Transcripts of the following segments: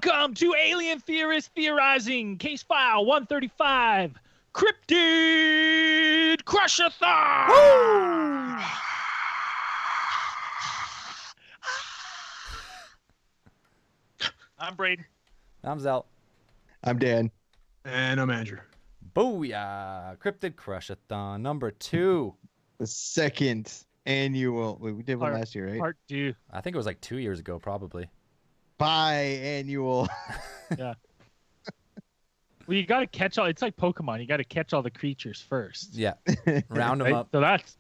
Welcome to Alien Theorists Theorizing, case file 135, Cryptid Crushathon! Woo! I'm Braden. I'm Zell. I'm Dan. And I'm Andrew. Booyah! Cryptid Crushathon number 2. The second annual. Wait, we did one last year, right? Part 2. I think it was like 2 years ago, probably. Biannual. Yeah. Well, you got to catch all. It's like Pokemon. You got to catch all the creatures first. Yeah. Round them Right? up. So that's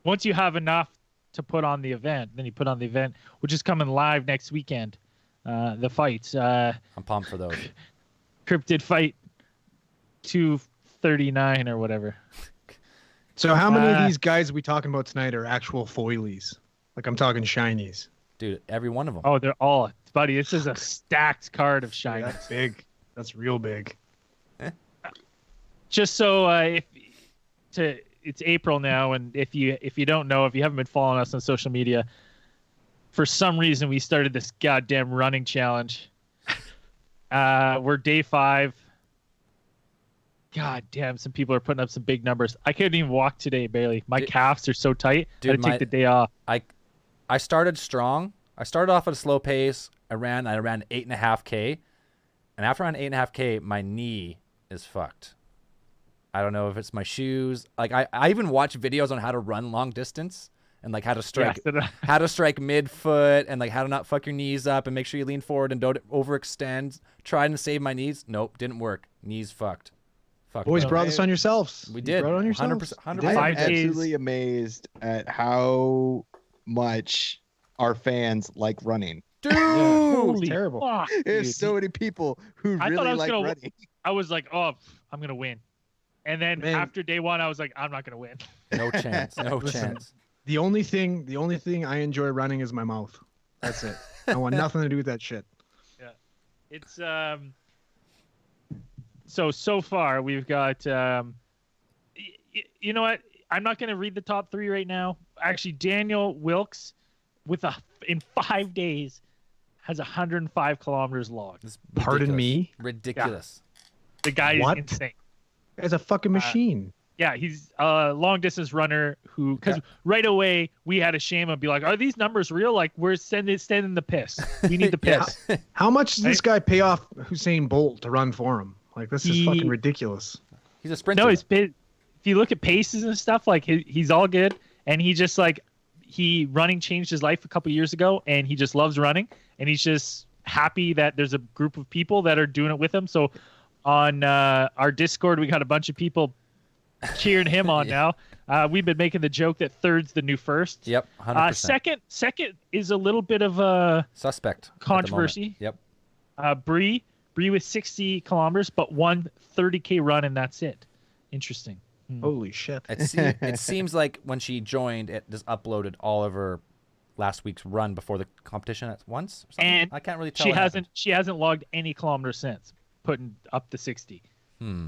once you have enough to put on the event, then you put on the event, which is coming live next weekend. The fights. I'm pumped for those. Cryptid fight 239 or whatever. So how many of these guys we talking about tonight are actual foilies? Like I'm talking shinies. Dude, every one of them. Oh, they're all. Buddy, this is a stacked card of shiny. That's big. That's real big. Just so it's April now, and if you don't know, if you haven't been following us on social media, for some reason we started this goddamn running challenge. We're day 5. God damn, some people are putting up some big numbers. I couldn't even walk today, barely. My calves are so tight. Dude, I had to take the day off. I started strong. I started off at a slow pace. I ran 8.5K. And after around 8.5K, my knee is fucked. I don't know if it's my shoes. Like I even watch videos on how to run long distance and like how to strike how to strike mid-foot and like how to not fuck your knees up and make sure you lean forward and don't overextend. Tried to save my knees. Nope, didn't work. Knees fucked. Boys brought this on yourselves. We did. You brought it on yourselves. 100%. I'm absolutely amazed at how much our fans like running. Dude, Holy terrible. Fuck, There's dude. so many people who I thought really I was like gonna- running. I was like, oh, I'm going to win. And then Man. after day 1, I was like, I'm not going to win. no chance. No Listen. chance. The only thing I enjoy running is my mouth. That's it. I want nothing to do with that shit. It's so far we've got you know what? I'm not going to read the top 3 right now. Actually, Daniel Wilkes in 5 days has 105 kilometers logged. It's Pardon ridiculous. me? Ridiculous. The guy is What? insane. Guy's a fucking machine. Yeah, he's a long distance runner who, because right away we had a shame and be like, are these numbers real? Like we're sending the piss. We need the piss. How much does this guy pay off Usain Bolt to run for him? Like this is fucking ridiculous. He's a sprinter. No, if you look at paces and stuff, like he's all good, and he just like running changed his life a couple years ago, and he just loves running, and he's just happy that there's a group of people that are doing it with him. So on our Discord, we got a bunch of people cheering him on now. We've been making the joke that third's the new first. Yep, 100%. Second is a little bit of a Suspect. controversy. Yep. Bree with 60 kilometers, but 130K run, and that's it. Interesting. Holy shit. It seems like when she joined, it just uploaded all of her last week's run before the competition at once. Or something. And I can't really tell. she hasn't logged any kilometers since putting up the 60.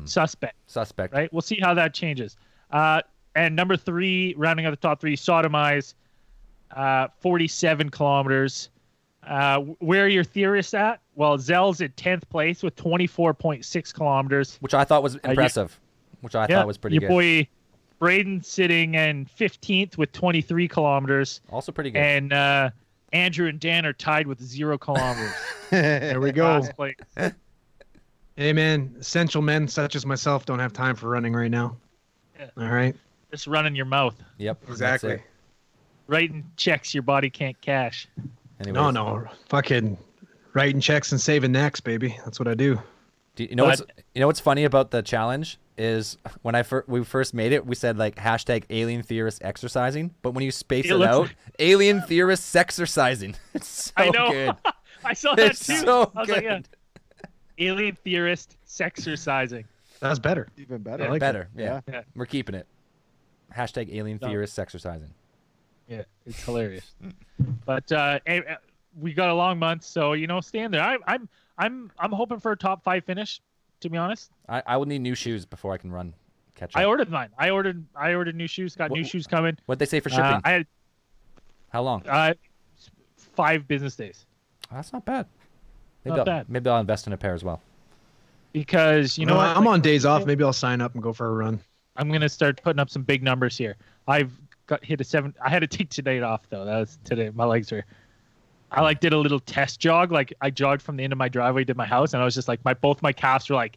Suspect. Right. We'll see how that changes. And number 3, rounding out the top 3, Sodomize, 47 kilometers. Where are your theorists at? Well, Zell's at 10th place with 24.6 kilometers, which I thought was impressive. Which I thought was pretty good. Your boy Braden sitting in 15th with 23 kilometers. Also pretty good. And Andrew and Dan are tied with 0 kilometers. There we go. Last place. Hey man, essential men such as myself don't have time for running right now. Yeah. All right. Just run in your mouth. Yep. that's Exactly. it. Writing checks your body can't cash. Anyways. No. Fucking writing checks and saving necks, baby. That's what I do. You know what's funny about the challenge is when we first made it, we said like hashtag alien theorists exercising, but when you space it out, alien theorists sexercising. It's so I know. good. I saw that It's too. so I was good. like, yeah. Alien theorist sexercising. That's better. Even better. I like Better. it. Yeah. Yeah. We're keeping it. Hashtag alien theorists exercising. Yeah, it's hilarious. But we got a long month, so stand there. I'm hoping for a top 5 finish. To be honest, I will need new shoes before I can catch up. I ordered mine. I ordered new shoes. Got new shoes coming. What'd they say for shipping? I had How long? 5 business days. That's not bad. Not bad. Maybe I'll invest in a pair as well. Because you know what? I'm on days off. Maybe I'll sign up and go for a run. I'm gonna start putting up some big numbers here. I've hit a 7. I had to take today off though. That was today. My legs were. I did a little test jog. Like I jogged from the end of my driveway to my house, and I was just like both my calves were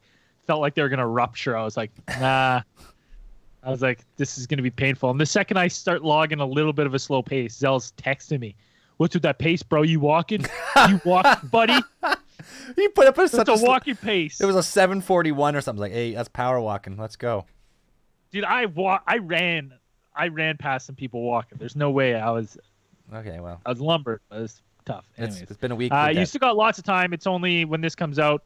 felt like they were gonna rupture. I was like, nah. I was like, this is gonna be painful. And the second I start logging a little bit of a slow pace, Zell's texting me, "What's with that pace, bro? You walking? You walking, buddy? You put up Such a walking pace." It was a 7:41 or something. Like, hey, that's power walking. Let's go. Dude, I ran past some people walking. There's no way I was. Okay, well, I was lumbered. It was tough. Anyways. It's been a week. You still got lots of time. It's only when this comes out.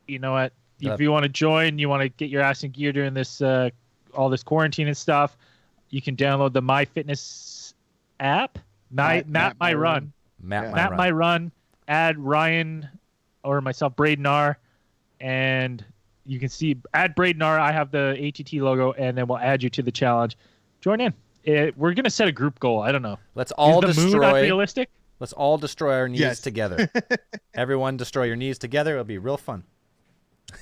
You know what? If you want to join, you want to get your ass in gear during this all this quarantine and stuff, you can download the MyFitness app. Map My Run. Map My Run. Add Ryan or myself, Braden R, and you can see add Braden R. I have the ATT logo, and then we'll add you to the challenge. Join in. We're gonna set a group goal. I don't know. Let's all Is the moon destroy. unrealistic? Let's all destroy our knees Yes. together. Everyone destroy your knees together. It'll be real fun.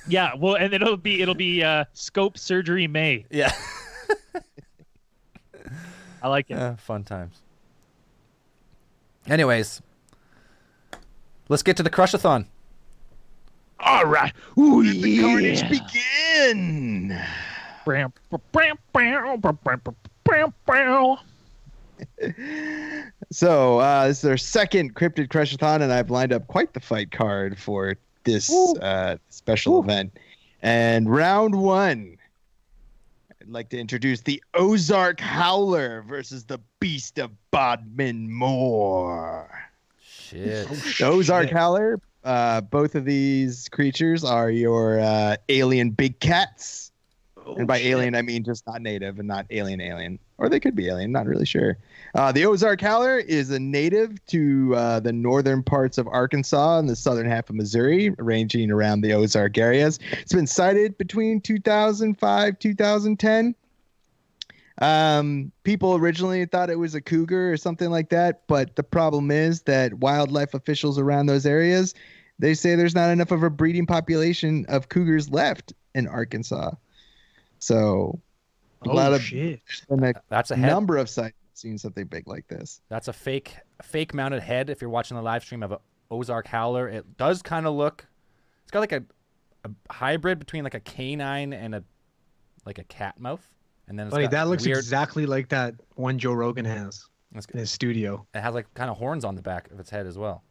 Yeah. Well, and it'll be scope surgery May. Yeah. I like it. Fun times. Anyways, let's get to the Crushathon. All right. Ooh, Let the carnage begin. So this is our second Cryptid Crushathon, and I've lined up quite the fight card for this special event. And round one, I'd like to introduce the Ozark Howler versus the Beast of Bodmin Moor. Shit. The Ozark Howler, both of these creatures are your alien big cats. And by alien, I mean just not native and not alien. Or they could be alien, not really sure. The Ozark Howler is a native to the northern parts of Arkansas and the southern half of Missouri, ranging around the Ozark areas. It's been sighted between 2005, 2010. People originally thought it was a cougar or something like that, but the problem is that wildlife officials around those areas, they say there's not enough of a breeding population of cougars left in Arkansas. So a lot of shit. That's a head. number of sites seen something big like this. That's a fake mounted head. If you're watching the live stream of an Ozark Howler, it does kind of look. It's got like a hybrid between like a canine and a cat mouth. And then it's got That looks weird, exactly like that one Joe Rogan has in his studio. It has like kind of horns on the back of its head as well.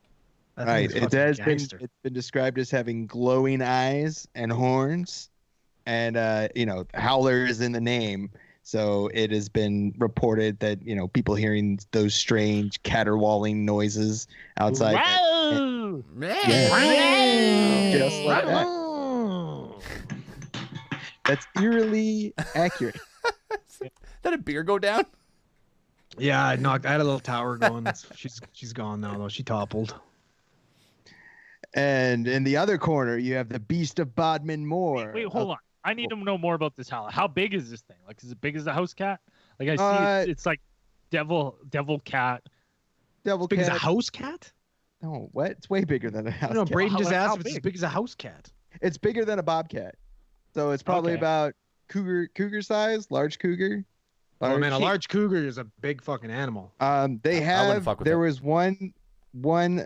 That Right. thing is It fucking has gangster. it's been described as having glowing eyes and horns. And, Howler is in the name. So it has been reported that, people hearing those strange caterwauling noises outside. Wow. Just like that. That's eerily accurate. Did a beer go down? Yeah, I had a little tower going. She's gone now though. She toppled. And in the other corner, you have the Beast of Bodmin Moor. Wait, hold on. I need to know more about this howler. How big is this thing? Like, is it big as a house cat? Like, I see it's like devil cat. Devil Big cat. as a house cat? No, what? It's way bigger than a house No, cat. Braden just How asked if it's big? as big as a house cat. It's bigger than a bobcat. So it's probably Okay. about cougar size, large cougar. Oh man, a large cougar is a big fucking animal. They I wouldn't have. fuck with There it. was one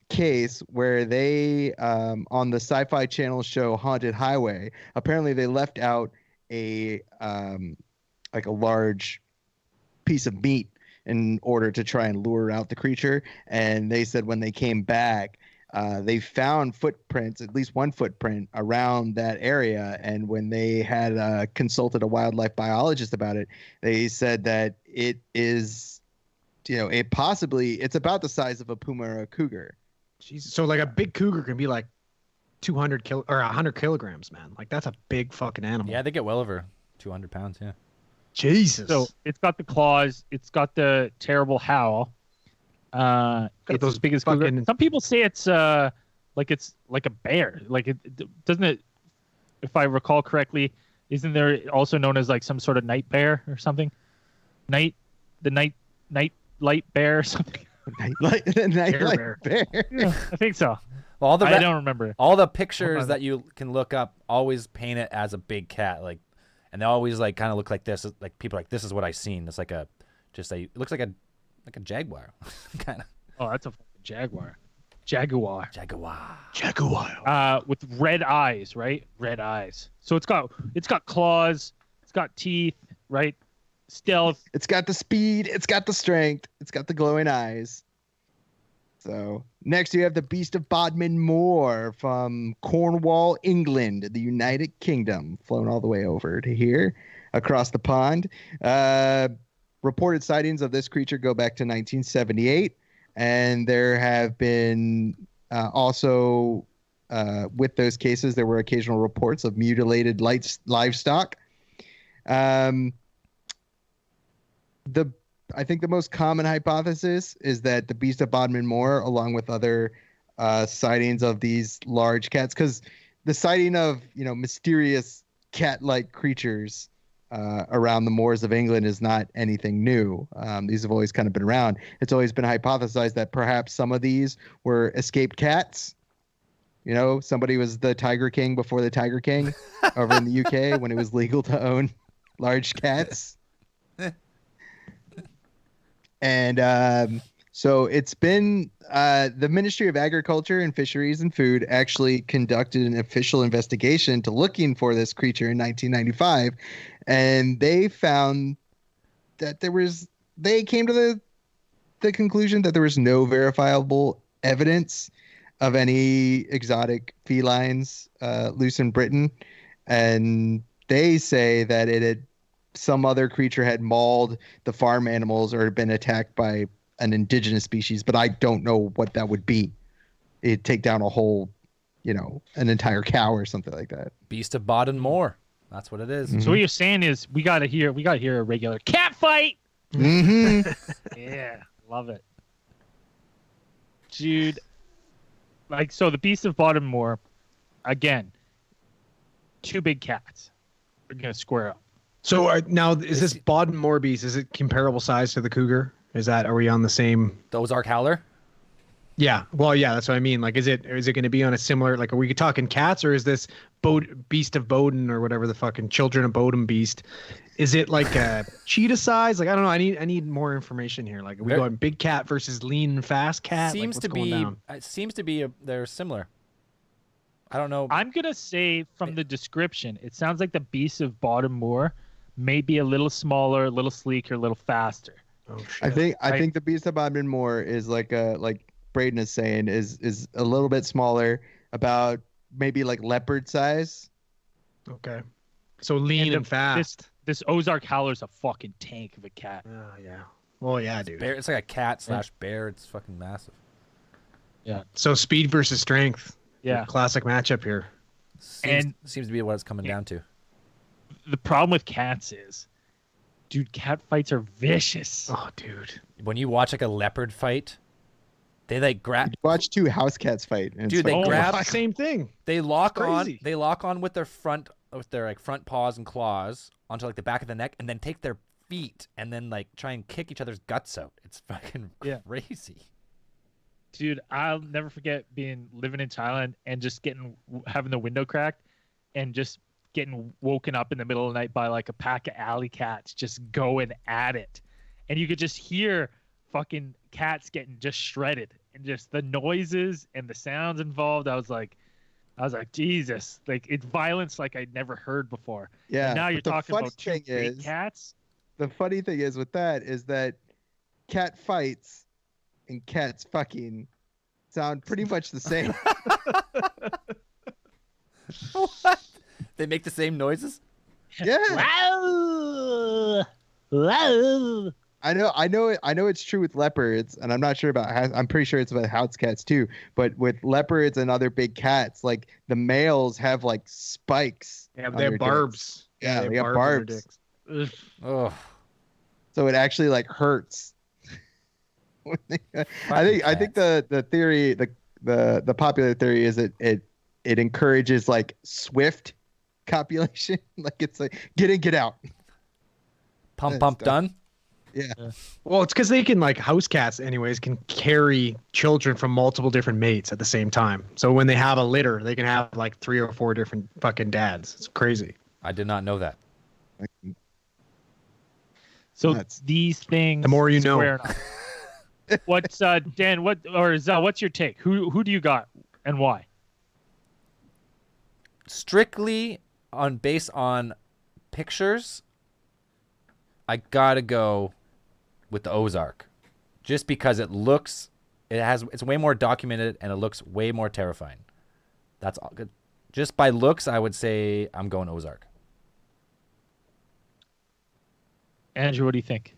case where they on the Sci-Fi Channel show Haunted Highway. Apparently, they left out a like a large piece of meat in order to try and lure out the creature. And they said when they came back, they found footprints, at least one footprint around that area. And when they had consulted a wildlife biologist about it, they said that it is, it's about the size of a puma or a cougar. Jesus. So like a big cougar can be like 100 kilograms, man. Like that's a big fucking animal. Yeah, they get well over 200 pounds. Yeah. Jesus. So it's got the claws. It's got the terrible howl. It's those as big as cougar. fucking- Some people say it's like a bear. Like it doesn't it. If I recall correctly, isn't there also known as like some sort of night bear or something? Night light bear or something. The nightlight Bear. bear. Yeah, I think so. All I don't remember. all the pictures that you can look up always paint it as a big cat, like, and they always like kind of look like this. Like people are like, this is what I seen. It's like a, it looks like a jaguar, kind of. Oh, that's a fucking jaguar. Jaguar. With red eyes, right? Red eyes. So it's got claws, it's got teeth, right? Stealth. It's got the speed. It's got the strength. It's got the glowing eyes. So next you have the Beast of Bodmin Moor from Cornwall, England, the United Kingdom, flown all the way over to here, across the pond. Reported sightings of this creature go back to 1978, and there have been also with those cases there were occasional reports of mutilated livestock. I think the most common hypothesis is that the Beast of Bodmin Moor, along with other sightings of these large cats, because the sighting of mysterious cat-like creatures around the moors of England is not anything new. These have always kind of been around. It's always been hypothesized that perhaps some of these were escaped cats. Somebody was the Tiger King before the Tiger King over in the UK when it was legal to own large cats. And so it's been the Ministry of Agriculture and Fisheries and Food actually conducted an official investigation to looking for this creature in 1995. And they found that they came to the conclusion that there was no verifiable evidence of any exotic felines loose in Britain. And they say that some other creature had mauled the farm animals or had been attacked by an indigenous species, but I don't know what that would be. It'd take down a whole, an entire cow or something like that. Beast of Bodmin Moor. That's what it is. So what you're saying is we gotta hear a regular cat fight. Mm-hmm. Yeah, love it, dude. So the Beast of Bodmin Moor, again, two big cats. We're gonna square up. So now, is this Bodmin Moor beast? Is it comparable size to the cougar? Are we on the same? The Ozark Howler. Yeah. Well, yeah, that's what I mean. Like, is it going to be on a similar? Like, are we talking cats, or is this Beast of Bodin or whatever the fucking Children of Bodin beast? Is it like a cheetah size? Like, I don't know. I need more information here. Like, are we going big cat versus lean and fast cat? Seems to be. It seems to be. They're similar. I don't know. I'm gonna say from the description, it sounds like the Beast of Bodmin Moor may be a little smaller, a little sleeker, a little faster. Oh shit. I think the Beast of Bodmin Moor is like Braden is saying is a little bit smaller, about maybe like leopard size. Okay. So lean and fast. This Ozark Howler's a fucking tank of a cat. Oh yeah. Well, yeah, dude. Bear, it's like a cat / bear. It's fucking massive. Yeah. So speed versus strength. Yeah. Classic matchup here. Seems to be what it's coming down to. The problem with cats is, dude, cat fights are vicious. Oh, dude. When you watch like a leopard fight, they like grab. Watch two house cats fight. And Dude, they grab. Same thing. They lock on. Crazy. They lock on with their front paws and claws onto like the back of the neck, and then take their feet and then like try and kick each other's guts out. It's fucking crazy. Dude, I'll never forget living in Thailand and just having the window cracked and just getting woken up in the middle of the night by like a pack of alley cats just going at it. And you could just hear fucking cats getting just shredded, and just the noises and the sounds involved. I was like, Jesus, like it's violence like I'd never heard before. Yeah. And now you're talking about two big is, cats. The funny thing is with that is that cat fights and cats fucking sound pretty much the same. What? They make the same noises? Yeah. Wow. Wow. I know it's true with leopards, and I'm not sure about I'm pretty sure it's about house cats too, but with leopards and other big cats, like the males have like spikes. Yeah, they have barbs. Yeah, they have barbs. Oh. So it actually like hurts. I think the theory, the popular theory is it encourages like swift copulation. Like it's like get in, get out. Pump, done. Yeah. Well, it's because they can, like, house cats anyways, can carry children from multiple different mates at the same time. So when they have a litter, they can have like 3 or 4 different fucking dads. It's crazy. I did not know that. So Nuts. these things. The more you know. square up. What's Dan? What's your take? Who do you got and why? Strictly based on pictures, I gotta go with the Ozark, just because it's way more documented and it looks way more terrifying. That's all good. Just by looks, I would say I'm going Ozark. Andrew, what do you think?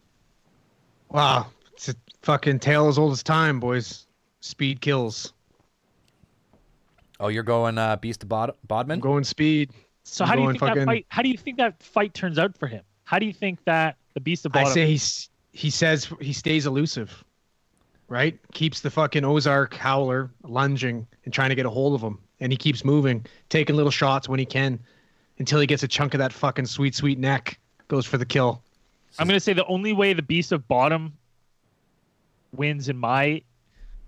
Wow. It's a fucking tale as old as time, boys. Speed kills. Oh, you're going Beast of Bodmin? I'm going speed. So I'm how do you going think that fight? How do you think that fight turns out for him? How do you think that the Beast of I Bottom? say he says he stays elusive, right? Keeps the fucking Ozark howler lunging and trying to get a hold of him, and he keeps moving, taking little shots when he can, until he gets a chunk of that fucking sweet, sweet neck. Goes for the kill. I'm gonna say the only way the Beast of Bottom wins, in my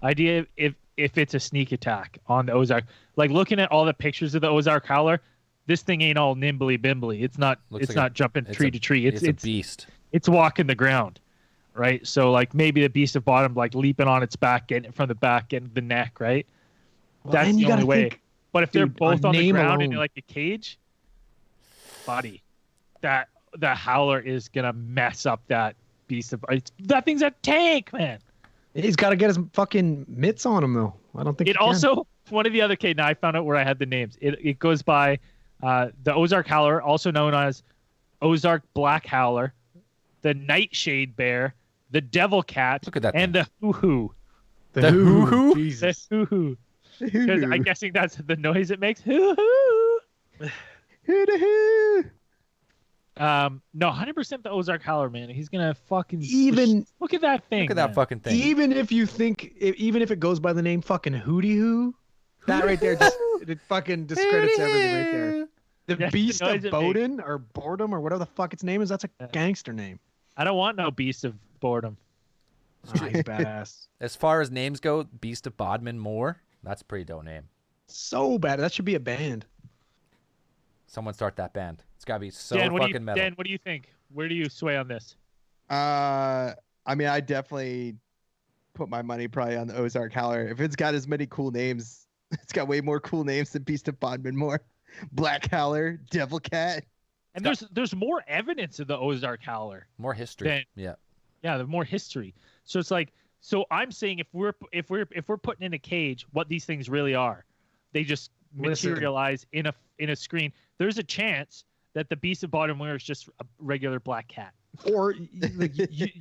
idea, if it's a sneak attack on the Ozark. Like, looking at all the pictures of the Ozark howler, this thing ain't all nimbly bimbly. It's not. It's not jumping tree to tree. It's a beast. It's walking the ground, right? So like maybe the Beast of Bottom, like leaping on its back, getting it from the back, getting the neck, right? Well, That's the only way. But if they're dude, both on the name ground alone. in like a cage, buddy, that howler is gonna mess up that Beast of. That thing's a tank, man. He's got to get his fucking mitts on him though. I don't think It also, one of the other, now I found out where I had the names. It goes by the Ozark Howler, also known as Ozark Black Howler, the Nightshade Bear, the Devil Cat, Look at that and thing. the Hoo-Hoo. The hoo-hoo? The Jesus. Hoo-Hoo. Because I'm guessing that's the noise it makes. Hoo-hoo. Hoo-doo-hoo. No, 100% the Ozark Howler, man. He's going to fucking... Even Look at that thing, Look at that man. fucking thing. even if it goes by the name fucking Hootie Hoo, that right there just it fucking discredits everything right there. The That's Beast the noise of it Bowden or Boredom or whatever the fuck its name is, that's a gangster name. I don't want no Beast of Boredom. Oh, he's badass. As far as names go, Beast of Bodmin Moore, that's a pretty dope name. So bad. That should be a band. Someone start that band. It's gotta be so Dan, fucking metal. Dan, what do you think? Where do you sway on this? I mean, I definitely put my money probably on the Ozark Howler. If it's got as many cool names, it's got way more cool names than Beast of Bodmin Moore. Black Howler, Devil Cat. And there's more evidence of the Ozark Howler. More history. Then- Yeah. Yeah, the more history. So it's like, so I'm saying if we're putting in a cage what these things really are, they just Listen. materialize in a screen. There's a chance that the Beast of Bottom Moor is just a regular black cat. Or like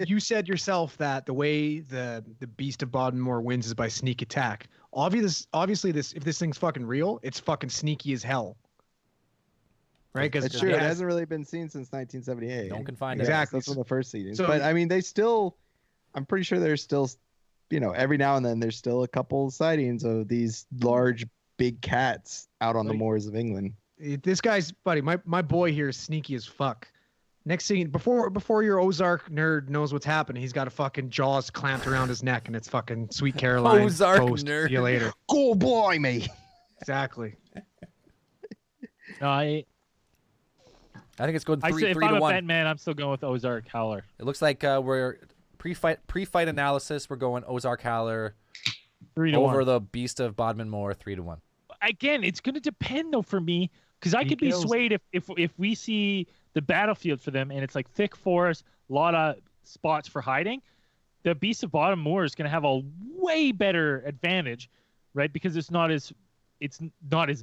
you said yourself that the way the Beast of Bodmore wins is by sneak attack. Obviously, if this thing's fucking real, it's fucking sneaky as hell. Right? Because It's true. It hasn't really been seen since 1978. No one can find it. Exactly. That's one of the first sightings. So- But I mean, I'm pretty sure there's still, every now and then there's still a couple sightings of these large, big cats out on the moors of England. This guy's buddy, my boy here is sneaky as fuck. Next thing, before your Ozark nerd knows what's happening, he's got a fucking jaws clamped around his neck, and it's fucking Sweet Caroline. Ozark toast. nerd. See you later. Go boy, me. Exactly. No, I think it's going I three say if to I'm a one. bet man, I'm still going with Ozark Howler. It looks like we're pre-fight analysis. We're going Ozark Howler 3-1. over the Beast of Bodmin Moor 3-1. Again, it's going to depend though for me, because I He could be kills. swayed if we see the battlefield for them and it's like thick forest, a lot of spots for hiding. The Beast of Bottom Moor is going to have a way better advantage, right? Because it's not as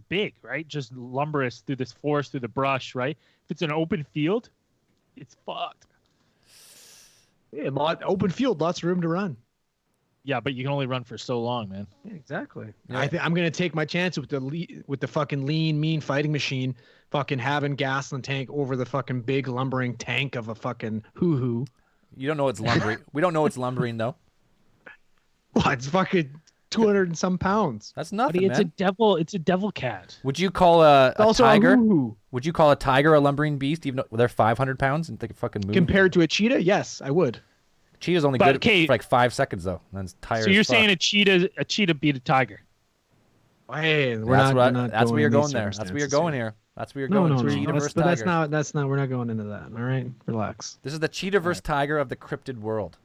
big, right? Just lumberous through this forest, through the brush, right? If it's an open field, it's fucked. Yeah, open field, lots of room to run. Yeah, but you can only run for so long, man. Yeah, exactly. Yeah. I'm gonna take my chance with the fucking lean, mean fighting machine, fucking having gas in the tank over the fucking big lumbering tank of a fucking hoo-hoo. You don't know it's lumbering. We don't know it's lumbering though. What? It's fucking 200 and some pounds. That's nothing, Buddy, it's man. it's a devil cat. Would you call a Also tiger? a hoo-hoo. Would you call a tiger a lumbering beast, even though they're 500 pounds and they can fucking move? Compared to a cheetah, yes, I would. Cheetah's only But, good okay. for like 5 seconds though, and then it's tired. So you're as fuck. saying a cheetah beat a tiger? Hey, That's we're what not that's where you're in these going there. That's where you're circumstances going here. That's where you're No, going. no, Cheetah no. versus But tiger. that's not. We're not going into that. All right, relax. This is the cheetah versus tiger of the cryptid world.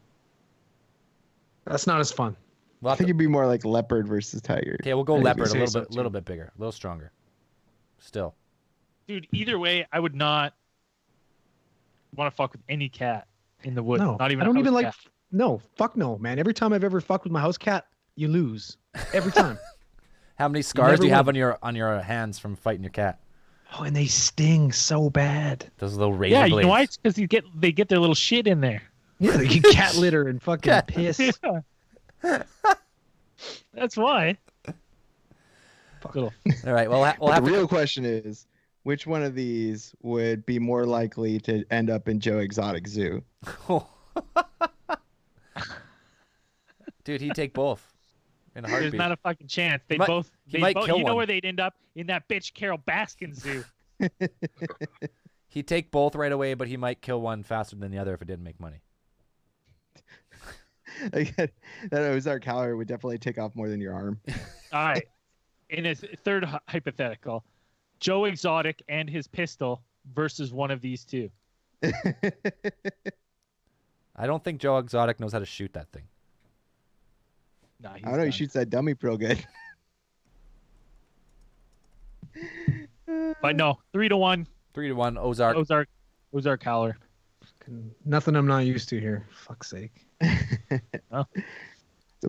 That's not as fun. We'll I have think to- it'd be more like leopard versus tiger. okay, we'll go I think leopard. we A say little so, bit bigger, a little stronger. Still, Dude, either way, I would not want to fuck with any cat in the woods. No, Not even I don't a even house like. cat. No, fuck no, man. Every time I've ever fucked with my house cat, you lose. Every time. how many scars do you never have win. on your hands from fighting your cat? Oh, and they sting so bad. Those little razor Yeah, blades. you know why? It's because they get their little shit in there. Yeah, they get cat litter and fucking Cat- piss. That's why. Little- All right, well, we'll But have the to. real question is, which one of these would be more likely to end up in Joe Exotic Zoo? Dude, he'd take both in a There's heartbeat. not a fucking chance. They might- both. he might kill You know one. where they'd end up? In that bitch Carol Baskin zoo. He'd take both right away, but he might kill one faster than the other if it didn't make money. That Ozark Howler would definitely take off more than your arm. All right. In a third hypothetical, Joe Exotic and his pistol versus one of these two. I don't think Joe Exotic knows how to shoot that thing. Nah, he's I don't know. He done. shoots that dummy real good. But no, 3-1. 3-1, Ozark. Ozark Howler. Nothing I'm not used to here. Fuck's sake. So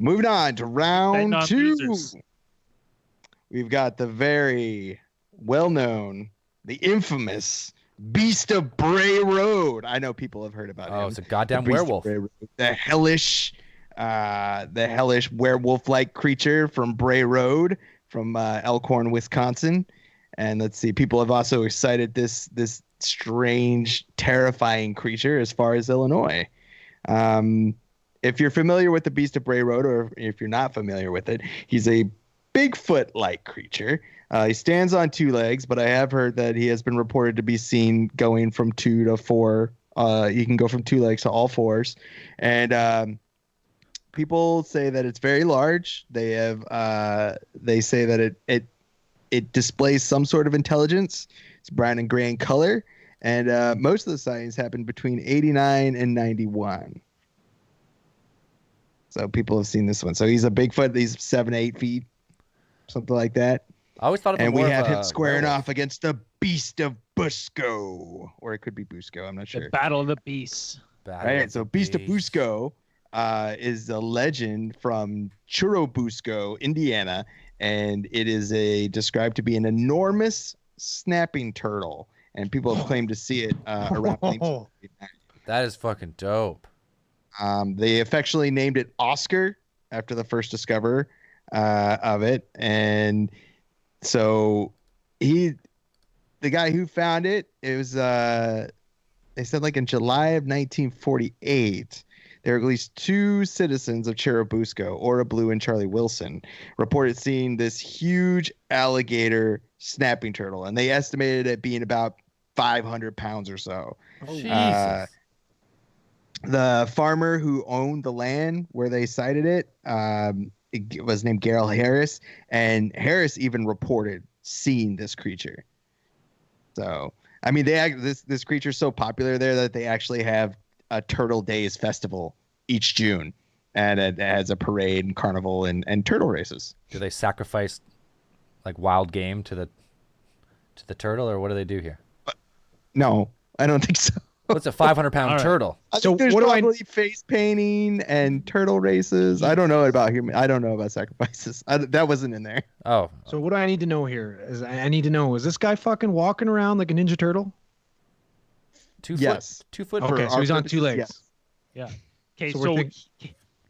moving on to round Betting on 2. losers. We've got the very well-known, the infamous Beast of Bray Road. I know people have heard about him. Oh, it's a goddamn The Beast of werewolf. Bray Road. The hellish werewolf-like creature from Bray Road, from Elkhorn, Wisconsin. And let's see, people have also cited this strange, terrifying creature as far as Illinois. If you're familiar with the Beast of Bray Road, or if you're not familiar with it, he's a Bigfoot-like creature. He stands on 2 legs, but I have heard that he has been reported to be seen going from 2 to 4. He can go from 2 legs to all 4s, and people say that it's very large. They say that it displays some sort of intelligence. It's brown and gray in color, and most of the sightings happened between 89 and 91. So people have seen this one. So he's a Bigfoot. He's 7 to 8 feet, something like that. I always thought of him And we more have of him a squaring werewolf. off against the Beast of Busco, or it could be Busco. I'm not The sure. Battle of the Beasts. Battle Right. of So the Beast of Beasts. Busco is a legend from Churubusco, Indiana, and it is described to be an enormous snapping turtle, and people have claimed to see it around 1989. That is fucking dope. They affectionately named it Oscar after the first discoverer of it, and so the guy who found it, it was they said like in July of 1948. There were at least 2 citizens of Churubusco, Ora Blue and Charlie Wilson, reported seeing this huge alligator snapping turtle, and they estimated it being about 500 pounds or so. Jesus. The farmer who owned the land where they sighted it, it was named Garrel Harris, and Harris even reported seeing this creature. So, I mean, this creature's so popular there that they actually have a Turtle Days festival each June, and it has a parade and carnival and turtle races. Do they sacrifice like wild game to the turtle, or what do they do here? No, I don't think so. What's a 500-pound All right. turtle? I So think there's what do I- probably face painting and turtle races. I don't know about human. I don't know about sacrifices. That wasn't in there. Oh, So what do I need to know here? I need to know, is this guy fucking walking around like a Ninja Turtle? 2 Yes. foot. 2 foot. Okay, For so he's our on 2 legs. purposes, Yeah. Okay, So so, we're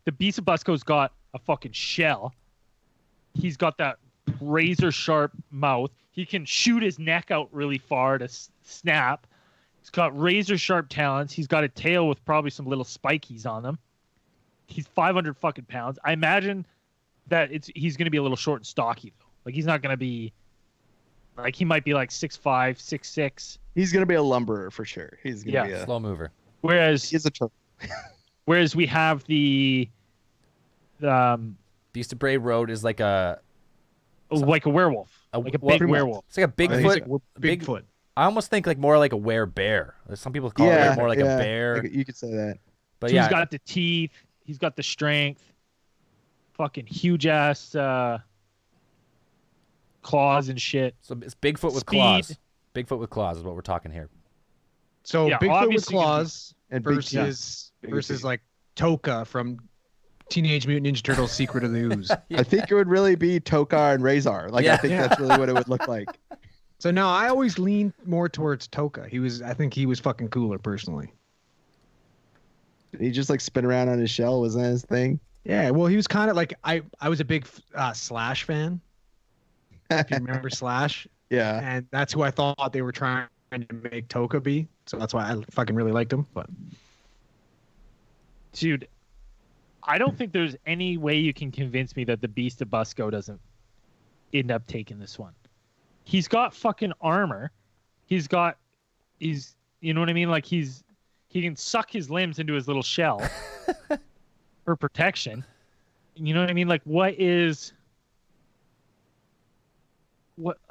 the Beast of Busco's got a fucking shell. He's got that razor sharp mouth. He can shoot his neck out really far to snap. He's got razor sharp talons. He's got a tail with probably some little spikies on them. He's 500 fucking pounds. I imagine that he's going to be a little short and stocky though. Like he's not going to be like he might be like 6'5", 6'6". He's gonna be a lumberer for sure. He's gonna Yeah. be a. Slow mover. Whereas He's a turtle. Whereas we have the Beast of Bray Road is like a werewolf, like a big werewolf. It's like a Bigfoot. Bigfoot. I almost think like more like a werebear. Some people call it like more like a bear. You could say that. But so he's got the teeth. He's got the strength. Fucking huge ass claws and shit. So it's Bigfoot with claws. Bigfoot with claws is what we're talking here. So Yeah, Bigfoot with claws and versus like Toka from Teenage Mutant Ninja Turtles: Secret of the Ooze. I think it would really be Tokar and Razor. Like I think that's really what it would look like. So now I always lean more towards Toka. I think he was fucking cooler personally. Did he just like spin around on his shell? Wasn't that his thing? Yeah, well, he was kind of like I was a big Slash fan. If you remember Slash. Yeah. And that's who I thought they were trying to make Toka be. So that's why I fucking really liked him. But dude, I don't think there's any way you can convince me that the Beast of Busco doesn't end up taking this one. He's got fucking armor. You know what I mean? Like he can suck his limbs into his little shell for protection. You know what I mean? Like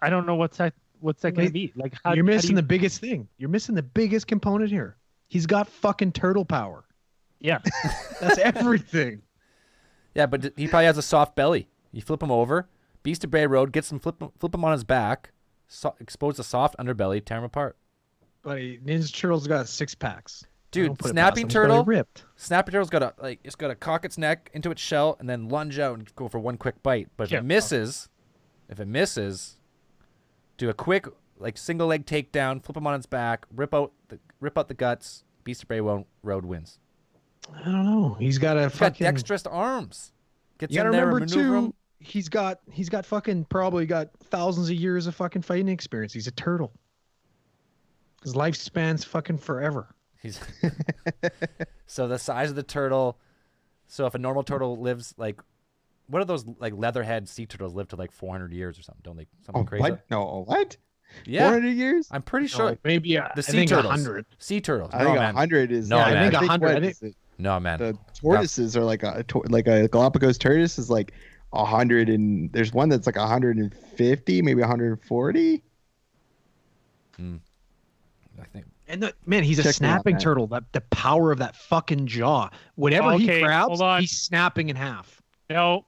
I don't know what's that going to be? Like you're missing the biggest thing. You're missing the biggest component here. He's got fucking turtle power. Yeah. That's everything. Yeah, but he probably has a soft belly. You flip him over, Beast of Bray Road, gets him, flip him on his back, expose the soft underbelly, tear him apart. Buddy, Ninja Turtle's got 6 packs. Dude, Snapping Turtle's got to cock its neck into its shell and then lunge out and go for one quick bite. But if it misses, do a quick like single leg takedown, flip him on its back, rip out the guts. Beast of Bray Road wins. I don't know. He's got dexterous arms. Gets you gotta in there remember and maneuver too. him. He's got fucking probably got thousands of years of fucking fighting experience. He's a turtle. His lifespan's fucking forever. So the size of the turtle. So if a normal turtle lives like, what are those like leatherhead sea turtles live to like 400 years or something? Don't they? Something crazy? What? No, what? Yeah, 400 years? I'm pretty sure. Maybe the sea turtles. 100. Sea turtles. I think 100 is. No, yeah, man. I think 100. No, man. The tortoises are like a Galapagos tortoise is like 100, and there's one that's like 150, maybe 140. I think. And man, he's a snapping turtle. The power of that fucking jaw. Whatever he grabs, he's snapping in half. No,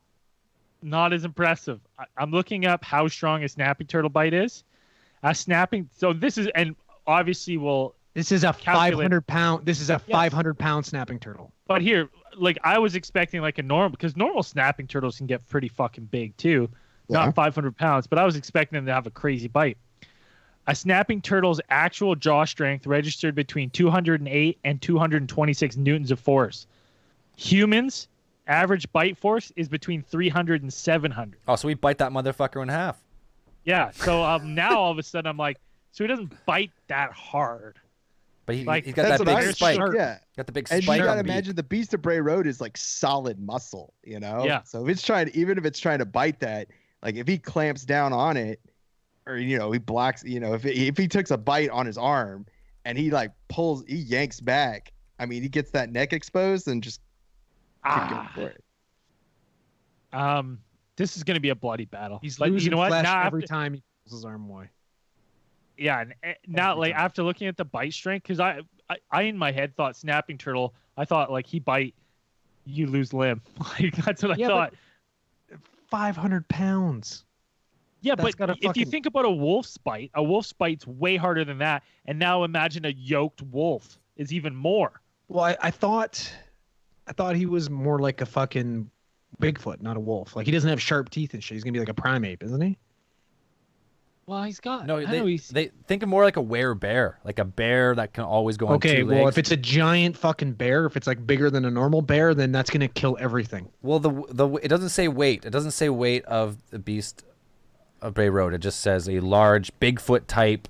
not as impressive. I'm looking up how strong a snapping turtle bite is. So this is, and obviously this is a 500 pound. This is a 500 pound snapping turtle. But here, like I was expecting like a normal, because normal snapping turtles can get pretty fucking big too. Yeah. Not 500 pounds, but I was expecting them to have a crazy bite. A snapping turtle's actual jaw strength registered between 208 and 226 newtons of force. Humans' average bite force is between 300 and 700. Oh, so we bite that motherfucker in half. Yeah. So now all of a sudden I'm like, so he doesn't bite that hard. But he's got that big spike. Yeah. Got the big spike. spike. And you gotta imagine the Beast of Bray Road is like solid muscle, you know? Yeah. So if it's even if it's trying to bite that, like if he clamps down on it, or he blocks, if he takes a bite on his arm and he like he yanks back, I mean he gets that neck exposed and just keep going for it. This is gonna be a bloody battle. He's losing flesh every time he pulls his arm away. Yeah, and now like after looking at the bite strength, because I in my head thought snapping turtle, I thought like he bite, you lose limb. Like that's what I thought. 500 pounds. Yeah, but if you think about a wolf's bite's way harder than that. And now imagine a yoked wolf is even more. Well, I thought he was more like a fucking Bigfoot, not a wolf. Like he doesn't have sharp teeth and shit. He's gonna be like a primate, isn't he? Well, he's got. No, they think of more like a werebear, like a bear that can always go on two legs. Okay, well, if it's a giant fucking bear, if it's like bigger than a normal bear, then that's gonna kill everything. Well, it doesn't say weight. It doesn't say weight of the Beast of Bray Road. It just says a large Bigfoot type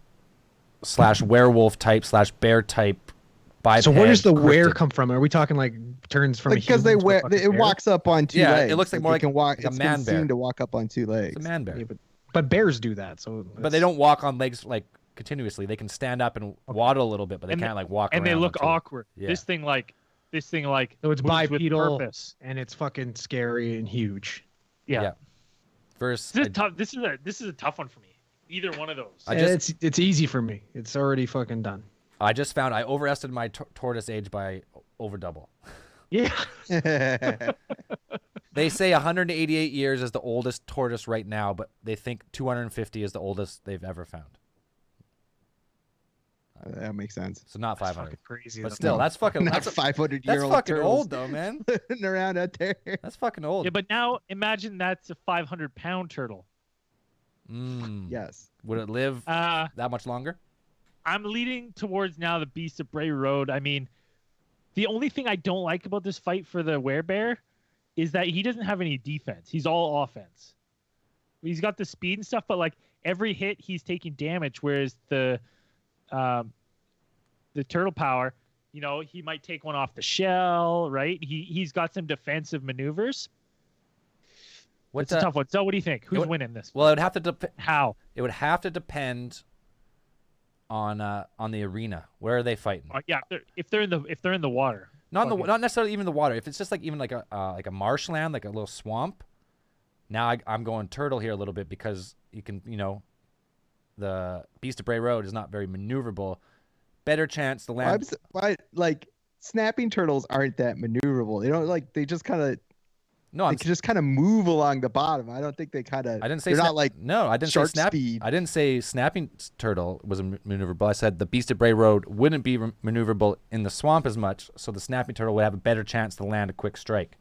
/ werewolf type / bear type. So where does the were come from? Are we talking like turns from because it walks up on two legs? It looks like more like a man bear. To walk up on two legs. It's a man bear. Yeah, but bears do that. But they don't walk on legs like continuously. They can stand up and waddle a little bit, but they can't like walk. And around they look awkward. Yeah. This thing like this thing like So it's moves with bipedal purpose. and it's fucking scary and huge. Yeah. First, This is tough. This is a tough one for me. Either one of those. It's easy for me. It's already fucking done. I just found I overestimated my tortoise age by over double. Yeah. They say 188 years is the oldest tortoise right now, but they think 250 is the oldest they've ever found. That makes sense. So not That's 500. fucking crazy. But still, that's fucking Not that's 500-year-old fucking turtles old though, man. living around out there. That's fucking old. Yeah, but now imagine that's a 500-pound turtle. Yes. Would it live that much longer? I'm leading towards now the Beast of Bray Road. I mean, the only thing I don't like about this fight for the werebear is that he doesn't have any defense. He's all offense. He's got the speed and stuff, but like every hit he's taking damage, whereas the turtle power, you know, he might take one off the shell, right? He's got some defensive maneuvers. It's a tough one. So what do you think? Who's winning this? Well, it would have to How? It would have to depend on the arena. Where are they fighting? Yeah, if they're in the water. Not necessarily even the water. If it's just like even like a marshland, like a little swamp. Now I'm going turtle here a little bit because you can, you know, the Beast of Bray Road is not very maneuverable. Better chance to land. Why, like snapping turtles aren't that maneuverable. They don't like. They just kind of. No, they can just kind of move along the bottom. I don't think they kind of. I didn't say they're not like. No, I didn't shark say snap. speed. I didn't say snapping turtle was maneuverable. I said the Beast of Bray Road wouldn't be maneuverable in the swamp as much, so the snapping turtle would have a better chance to land a quick strike.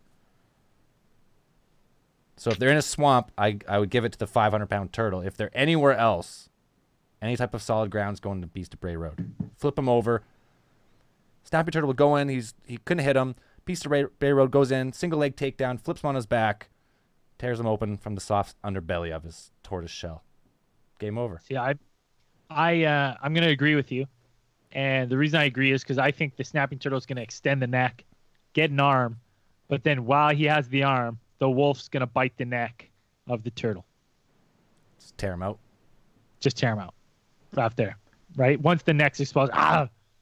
So if they're in a swamp, I would give it to the 500-pound turtle. If they're anywhere else, any type of solid ground is going to Beast of Bray Road. Flip him over. Snapping turtle would go in. He couldn't hit him. Beast of Bray Road goes in, single leg takedown, flips him on his back, tears him open from the soft underbelly of his tortoise shell. Game over. See, I'm going to agree with you, and the reason I agree is because I think the snapping turtle is going to extend the neck, get an arm, but then while he has the arm, the wolf's going to bite the neck of the turtle. Just tear him out. Just tear him out, right there, right? Once the neck's exposed,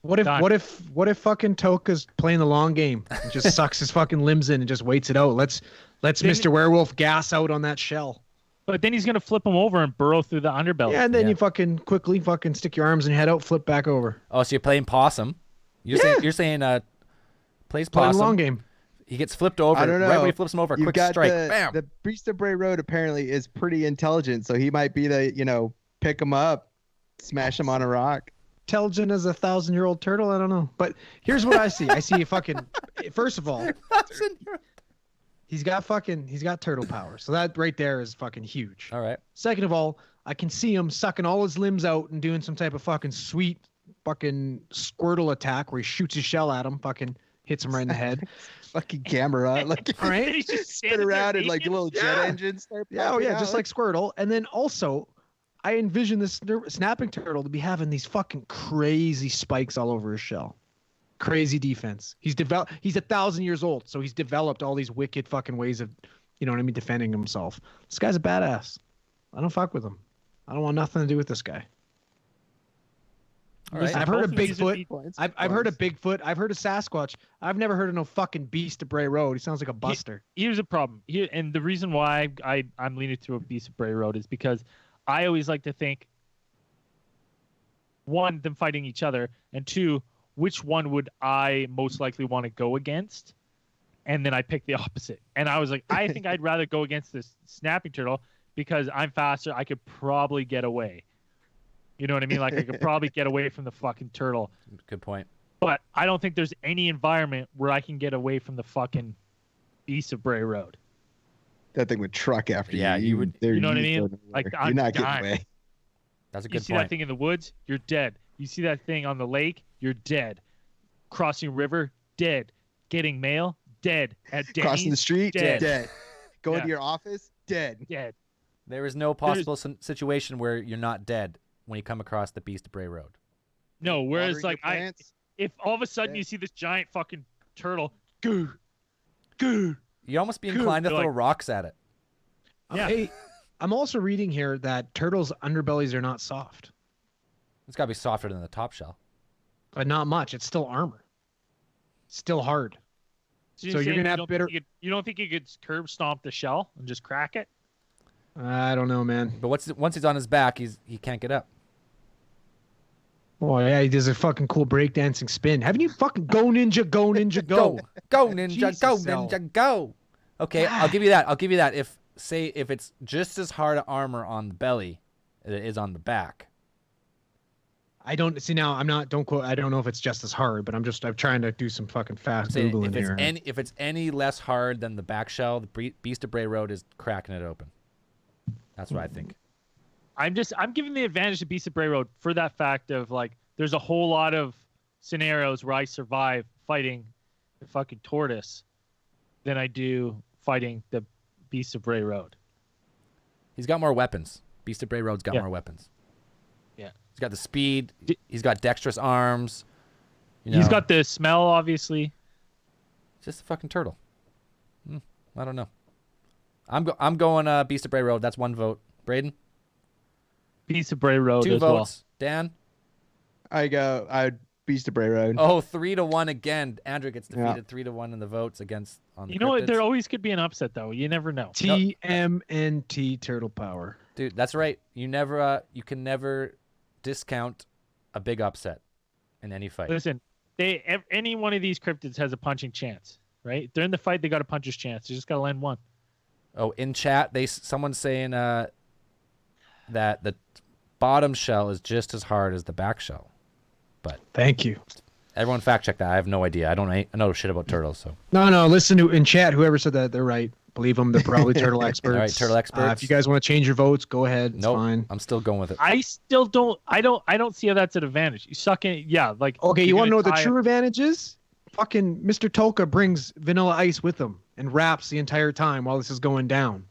What if fucking Toka's playing the long game and just sucks his fucking limbs in and just waits it out? Let's Mr. Werewolf gas out on that shell. But then he's gonna flip him over and burrow through the underbelly. Yeah, and then you fucking quickly fucking stick your arms and head out, flip back over. Oh, so you're playing possum? You're saying plays Playing possum. the long game. He gets flipped over. I don't know. Right when he flips him over, quick strike. Bam. The Beast of Bray Road apparently is pretty intelligent, so he might be the pick him up, smash him on a rock. Intelligent as a 1,000-year-old turtle. I don't know, but here's what I see. I see a fucking. First of all, he's got turtle power, so that right there is fucking huge. All right. Second of all, I can see him sucking all his limbs out and doing some type of fucking sweet fucking Squirtle attack where he shoots his shell at him, fucking hits him right in the head. Fucking camera, like All right, He's just spin standing there around and like naked. little jet engines start. yeah, popping just out. like Squirtle. And then also, I envision this snapping turtle to be having these fucking crazy spikes all over his shell. Crazy defense. He's 1,000 years old, so he's developed all these wicked fucking ways of, defending himself. This guy's a badass. I don't fuck with him. I don't want nothing to do with this guy. All right. I've heard of Both of these would Bigfoot. be- I've heard of Bigfoot. I've heard of Sasquatch. I've never heard of no fucking Beast of Bray Road. He sounds like a buster. Here's a problem. And the reason why I'm leaning to a Beast of Bray Road is because I always like to think, one, them fighting each other, and two, which one would I most likely want to go against? And then I picked the opposite. And I was like, I think I'd rather go against this snapping turtle because I'm faster. I could probably get away. You know what I mean? Like I could probably get away from the fucking turtle. Good point. But I don't think there's any environment where I can get away from the fucking Beast of Bray Road. That thing would truck after you. Yeah, you would- You know what I go mean? nowhere. Like, you're I'm not getting dying. away. That's a You good see point. that thing in the woods, you're dead. You see that thing on the lake, you're dead. Crossing a river, dead. Getting mail, dead. At Denny's, Crossing the street, dead. Going Yeah. to your office, dead. Dead. There is no possible situation where you're not dead when you come across the Beast of Bray Road. No, whereas Watering like your plants, if all of a sudden dead. you see this giant fucking turtle, goo. You almost be Cool. inclined to You're throw like- rocks at it. Yeah. Hey, I'm also reading here that turtles' underbellies are not soft, It's got to be softer than the top shell. but not much. It's still armor. still hard. So you're saying gonna have bitter. You don't think you could curb stomp the shell and just crack it? I don't know, man. But once he's on his back, he can't get up. Oh yeah, he does a fucking cool breakdancing spin. Haven't you fucking go ninja, go ninja, go? Go ninja, Jesus, go Sal. ninja, go. Okay, I'll give you that. I'll give you that. If it's just as hard a armor on the belly as it is on the back. I don't see now. I'm not. Don't quote. I don't know if it's just as hard, but I'm trying to do some fucking fast googling here. If it's any less hard than the back shell, the Beast of Bray Road is cracking it open. That's what I think. I'm giving the advantage to Beast of Bray Road for that fact of like there's a whole lot of scenarios where I survive fighting the fucking tortoise than I do fighting the Beast of Bray Road. He's got more weapons. Beast of Bray Road's got more weapons. Yeah. He's got the speed. He's got dexterous arms. He's got the smell, obviously. Just a fucking turtle. I don't know. I'm going Beast of Bray Road. That's one vote. Braden? Beast of Bray Road 2 as votes. Dan? I Beast of Bray Road. Oh, 3-1 again. Andrew gets defeated 3-1 in the votes against on the You know what? cryptids. There always could be an upset, though. You never know. TMNT turtle power. Dude, that's right. You can never discount a big upset in any fight. Listen, any one of these cryptids has a punching chance, right? If they're in the fight, they got a puncher's chance. You just got to land one. Oh, in chat, someone's saying that the bottom shell is just as hard as the back shell. But thank you. Everyone fact check that. I have no idea. I know shit about turtles. So no. Listen to in chat. Whoever said that, they're right. Believe them. They're probably turtle experts. All right, turtle experts. If you guys want to change your votes, go ahead. It's nope, fine. I'm still going with it. I still don't. I don't see how that's an advantage. You suck in. Yeah, like. Okay, you want to know what the true advantage is? Fucking Mr. Tolka brings Vanilla Ice with him and raps the entire time while this is going down.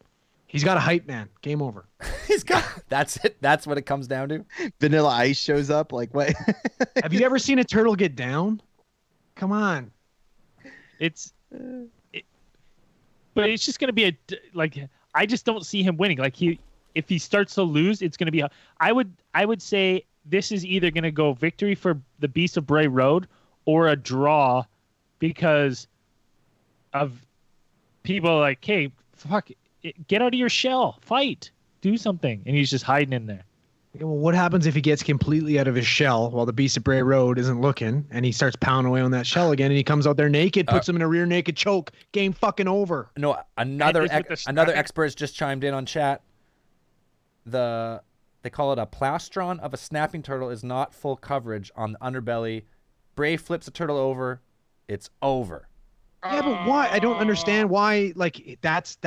He's got a hype man. Game over. He's got. That's it. That's what it comes down to. Vanilla Ice shows up. Like what? Have you ever seen a turtle get down? Come on. But it's just gonna be I just don't see him winning. Like if he starts to lose, it's gonna be. I would say this is either gonna go victory for the Beast of Bray Road or a draw, because of people like, hey, fuck. Get out of your shell, fight, do something, and he's just hiding in there. Yeah, well, what happens if he gets completely out of his shell while the Beast of Bray Road isn't looking, and he starts pounding away on that shell again, and he comes out there naked, puts him in a rear naked choke, game fucking over. No, another expert has just chimed in on chat. They call it a plastron of a snapping turtle is not full coverage on the underbelly. Bray flips the turtle over, it's over. Yeah, but why? I don't understand why. Like that's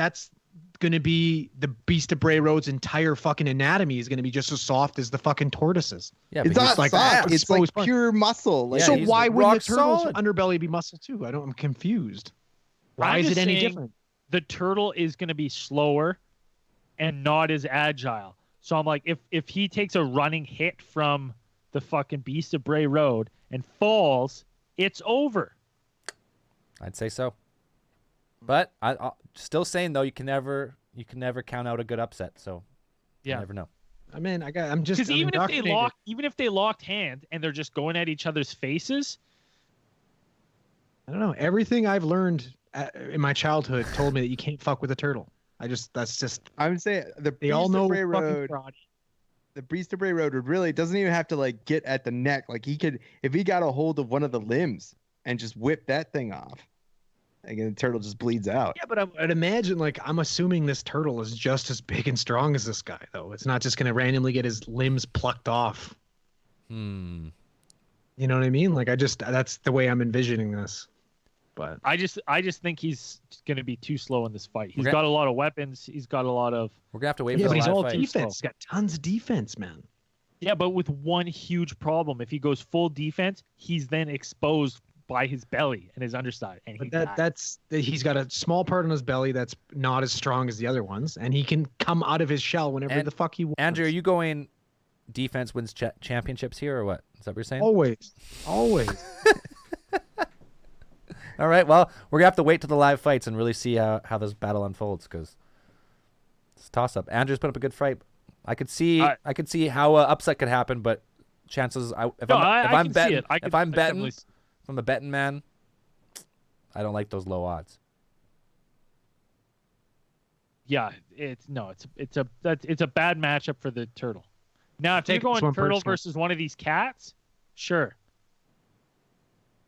going to be the Beast of Bray Road's entire fucking anatomy is going to be just as soft as the fucking tortoises. Yeah, it's not like soft. It's like pure muscle. Like, so why wouldn't the turtle's solid underbelly be muscle too? I'm confused. Why is it any different? The turtle is going to be slower and not as agile. So I'm like, if he takes a running hit from the fucking Beast of Bray Road and falls, it's over. I'd say so. But I'm still saying though, you can never count out a good upset. So you never know. I mean, I'm just because even if they locked hands and they're just going at each other's faces. I don't know. Everything I've learned in my childhood told me that you can't fuck with a turtle. I would say the Beast of Bray Road. The Beast of Bray Road doesn't even have to like get at the neck. Like he could, if he got a hold of one of the limbs and just whip that thing off. Again, the turtle just bleeds out. Yeah, but I'd imagine, like, I'm assuming this turtle is just as big and strong as this guy, though. It's not just going to randomly get his limbs plucked off. You know what I mean? Like, that's the way I'm envisioning this. But I just think he's going to be too slow in this fight. He's got a lot of weapons. He's got a lot of. We're gonna have to wait. Yeah, for but he's all fight. defense. He's got tons of defense, man. Yeah, but with one huge problem: if he goes full defense, he's then exposed by his belly and his underside, and he's got a small part on his belly that's not as strong as the other ones, and he can come out of his shell whenever the fuck he wants. Andrew, are you going defense wins championships here, or what? Is that what you're saying? Always. All right, well, we're gonna have to wait to the live fights and really see how this battle unfolds, because it's a toss up. Andrew's put up a good fight. I could see how upset could happen, but chances if I'm betting from a betting man, I don't like those low odds. Yeah, it's a bad matchup for the turtle. Now, if you're Take this going one turtle personal. versus one of these cats, sure.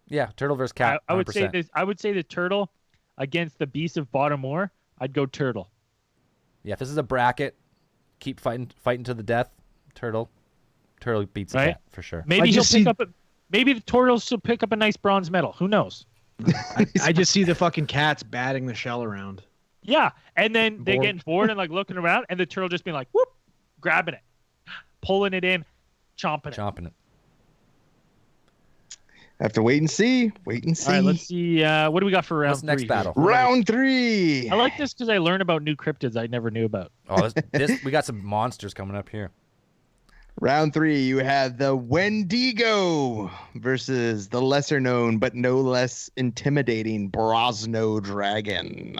Yeah, turtle versus cat. I would say 100%. this. I would say the turtle against the beast of Baltimore. I'd go turtle. Yeah, if this is a bracket, keep fighting to the death. Turtle beats the Right? cat for sure. Maybe just he'll pick see- up. Maybe the turtle will pick up a nice bronze medal. Who knows? I just see the fucking cats batting the shell around. Yeah, and then they Bored. getting bored and like looking around, and the turtle just being like, whoop, grabbing it, pulling it in, chomping it. Chomping it. Have to wait and see. Wait and see. All right, let's see. What do we got for round What's next three battle? here? Round 3. I like this because I learn about new cryptids I never knew about. Oh, this we got some monsters coming up here. Round 3, you have the Wendi-Go versus the lesser known but no less intimidating Brosno dragon.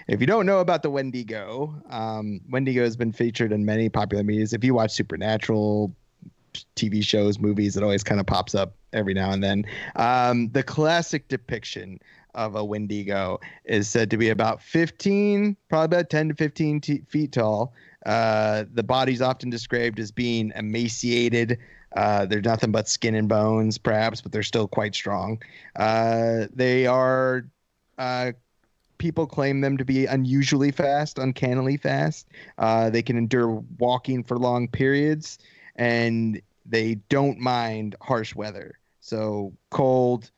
If you don't know about the Wendi-Go, Wendi-Go has been featured in many popular medias. If you watch Supernatural, TV shows, movies, it always kind of pops up every now and then. The classic depiction of a Wendi-Go is said to be about 15, probably about 10 to 15 feet tall. The body's often described as being emaciated. They're nothing but skin and bones, perhaps, but they're still quite strong. They are, people claim them to be unusually fast, uncannily fast. They can endure walking for long periods, and they don't mind harsh weather. So cold,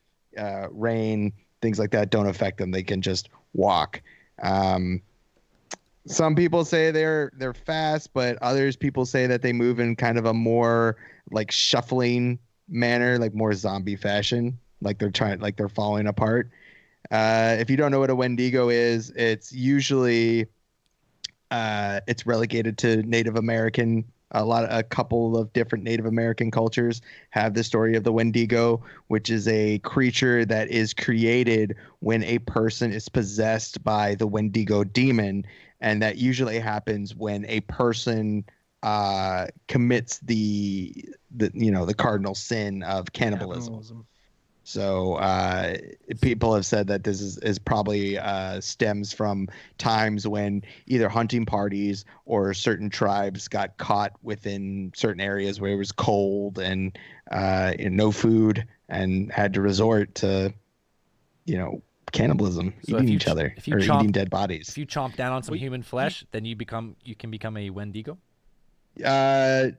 rain, things like that don't affect them. They can just walk. Some people say they're fast, but others people say that they move in kind of a more like shuffling manner, like more zombie fashion, like they're falling apart. If you don't know what a Wendigo is, it's usually it's relegated to Native American. A couple of different Native American cultures have the story of the Wendigo, which is a creature that is created when a person is possessed by the Wendigo demon, and that usually happens when a person commits the cardinal sin of cannibalism. So people have said that this is probably stems from times when either hunting parties or certain tribes got caught within certain areas where it was cold and no food and had to resort to, cannibalism, So eating if you each other if you or chomp- eating dead bodies. If you chomp down on some human flesh, then you can become a Wendigo. That's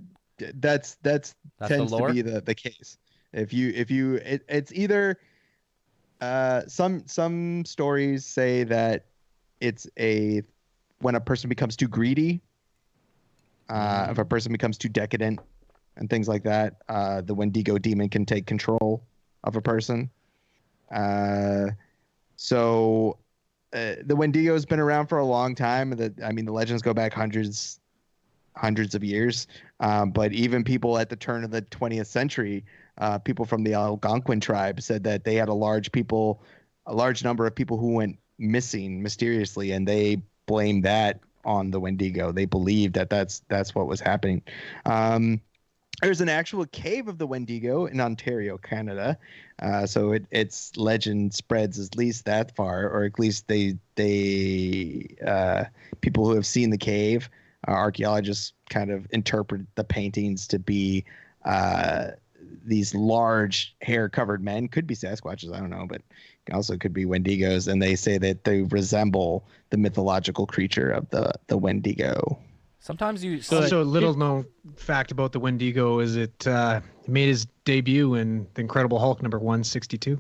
the tends to lore? be the case. It's either some stories say that it's when a person becomes too greedy, if a person becomes too decadent and things like that, the Wendigo demon can take control of a person. So the Wendigo has been around for a long time. The legends go back hundreds of years. But even people at the turn of the 20th century, people from the Algonquin tribe said that they had a large number of people who went missing mysteriously, and they blamed that on the Wendigo. They believed that that's what was happening. There's an actual cave of the Wendigo in Ontario, Canada. So its legend spreads at least that far, or at least they people who have seen the cave, archaeologists kind of interpret the paintings to be these large hair-covered men. Could be Sasquatches, I don't know, but also could be Wendigos, and they say that they resemble the mythological creature of the Wendigo. Sometimes you Also, a little known fact about the Wendigo is it made his debut in The Incredible Hulk number 162.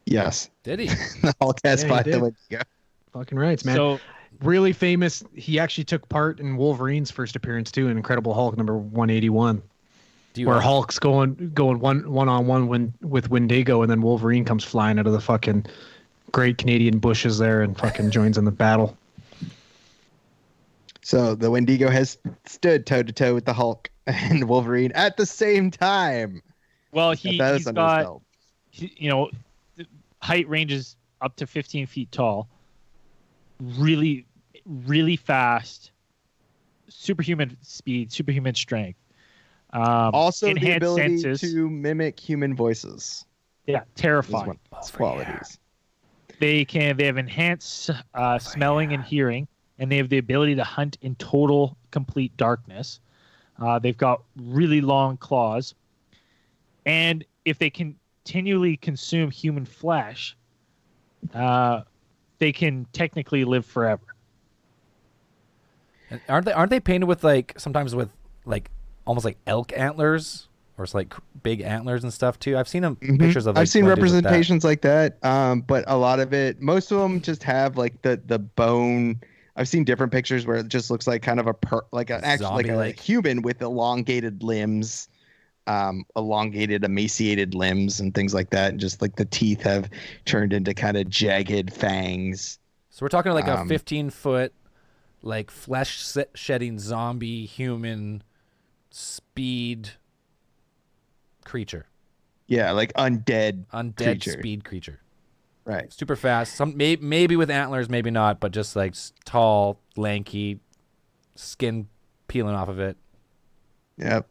Yes. did he? The Hulk has Yeah, he fought the did. Wendigo. Fucking rights, man. So Really famous. He actually took part in Wolverine's first appearance too in Incredible Hulk number 181, where Hulk's going one-on-one with Wendigo, and then Wolverine comes flying out of the fucking Great Canadian bushes there and fucking joins in the battle. So the Wendigo has stood toe-to-toe with the Hulk and Wolverine at the same time. well, He's got he's under his got belt. the height ranges up to 15 feet tall. Really, really fast, superhuman speed, superhuman strength. Also, the enhanced ability senses. to mimic human voices Yeah, is terrifying. one of its qualities. They have enhanced smelling and hearing, and they have the ability to hunt in total, complete darkness. They've got really long claws, and if they continually consume human flesh, they can technically live forever. And aren't they painted with sometimes with almost like elk antlers, or it's like big antlers and stuff too? I've seen them pictures of. I've seen representations like that, but a lot of it, most of them just have like the bone. I've seen different pictures where it just looks like kind of a human with elongated limbs, emaciated limbs and things like that, and just like the teeth have turned into kind of jagged fangs. So we're talking like a 15-foot, like flesh shedding zombie human speed creature. Yeah, like undead creature. Speed creature. Right. Super fast. Maybe with antlers, maybe not, but just like tall, lanky, skin peeling off of it. Yep.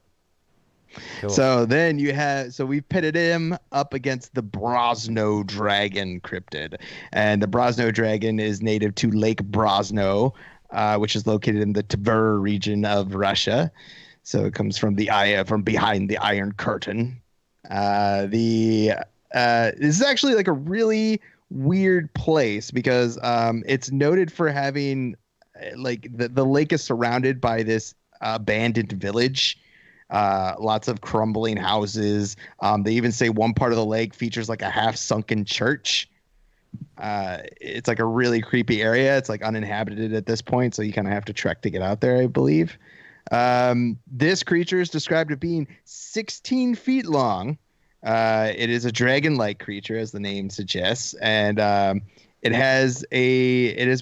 Cool. So then we've pitted him up against the Brosno dragon cryptid. And the Brosno dragon is native to Lake Brosno, which is located in the Tver region of Russia. So it comes from behind the Iron Curtain. This is actually like a really weird place because it's noted for having like the lake is surrounded by this abandoned village. Lots of crumbling houses. They even say one part of the lake features like a half sunken church. It's like a really creepy area. It's like uninhabited at this point, so you kind of have to trek to get out there, I believe. This creature is described as being 16 feet long. It is a dragon-like creature, as the name suggests, and it has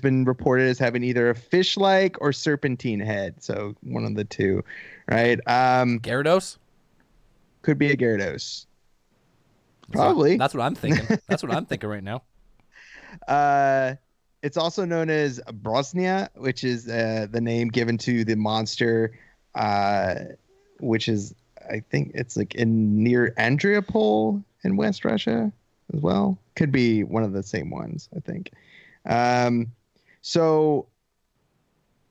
been reported as having either a fish-like or serpentine head, so one of the two, right? Gyarados? Could be a Gyarados. Probably. That's what I'm thinking. That's what I'm thinking right now. It's also known as Brosnia, which is the name given to the monster, which is, I think it's like near Andriopol in West Russia as well. Could be one of the same ones, I think. So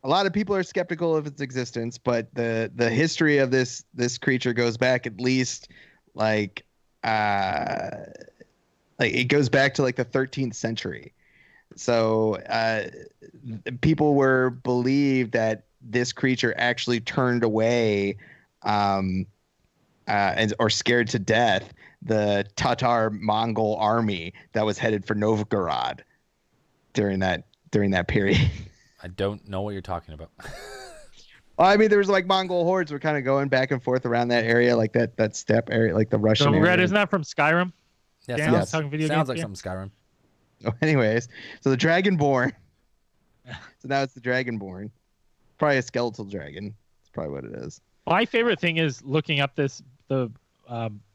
a lot of people are skeptical of its existence, but the history of this creature goes back at least like it goes back to like the 13th century. So people believed that this creature actually turned away or scared to death the Tatar Mongol army that was headed for Novgorod during that period. I don't know what you're talking about. Well, I mean, there was like Mongol hordes were kind of going back and forth around that area, like that steppe area, like the Russian area. Isn't that from Skyrim? Yeah, sounds like something Skyrim. Oh, anyways, so the Dragonborn. So now it's the Dragonborn. Probably a skeletal dragon. That's probably what it is. My favorite thing is looking up the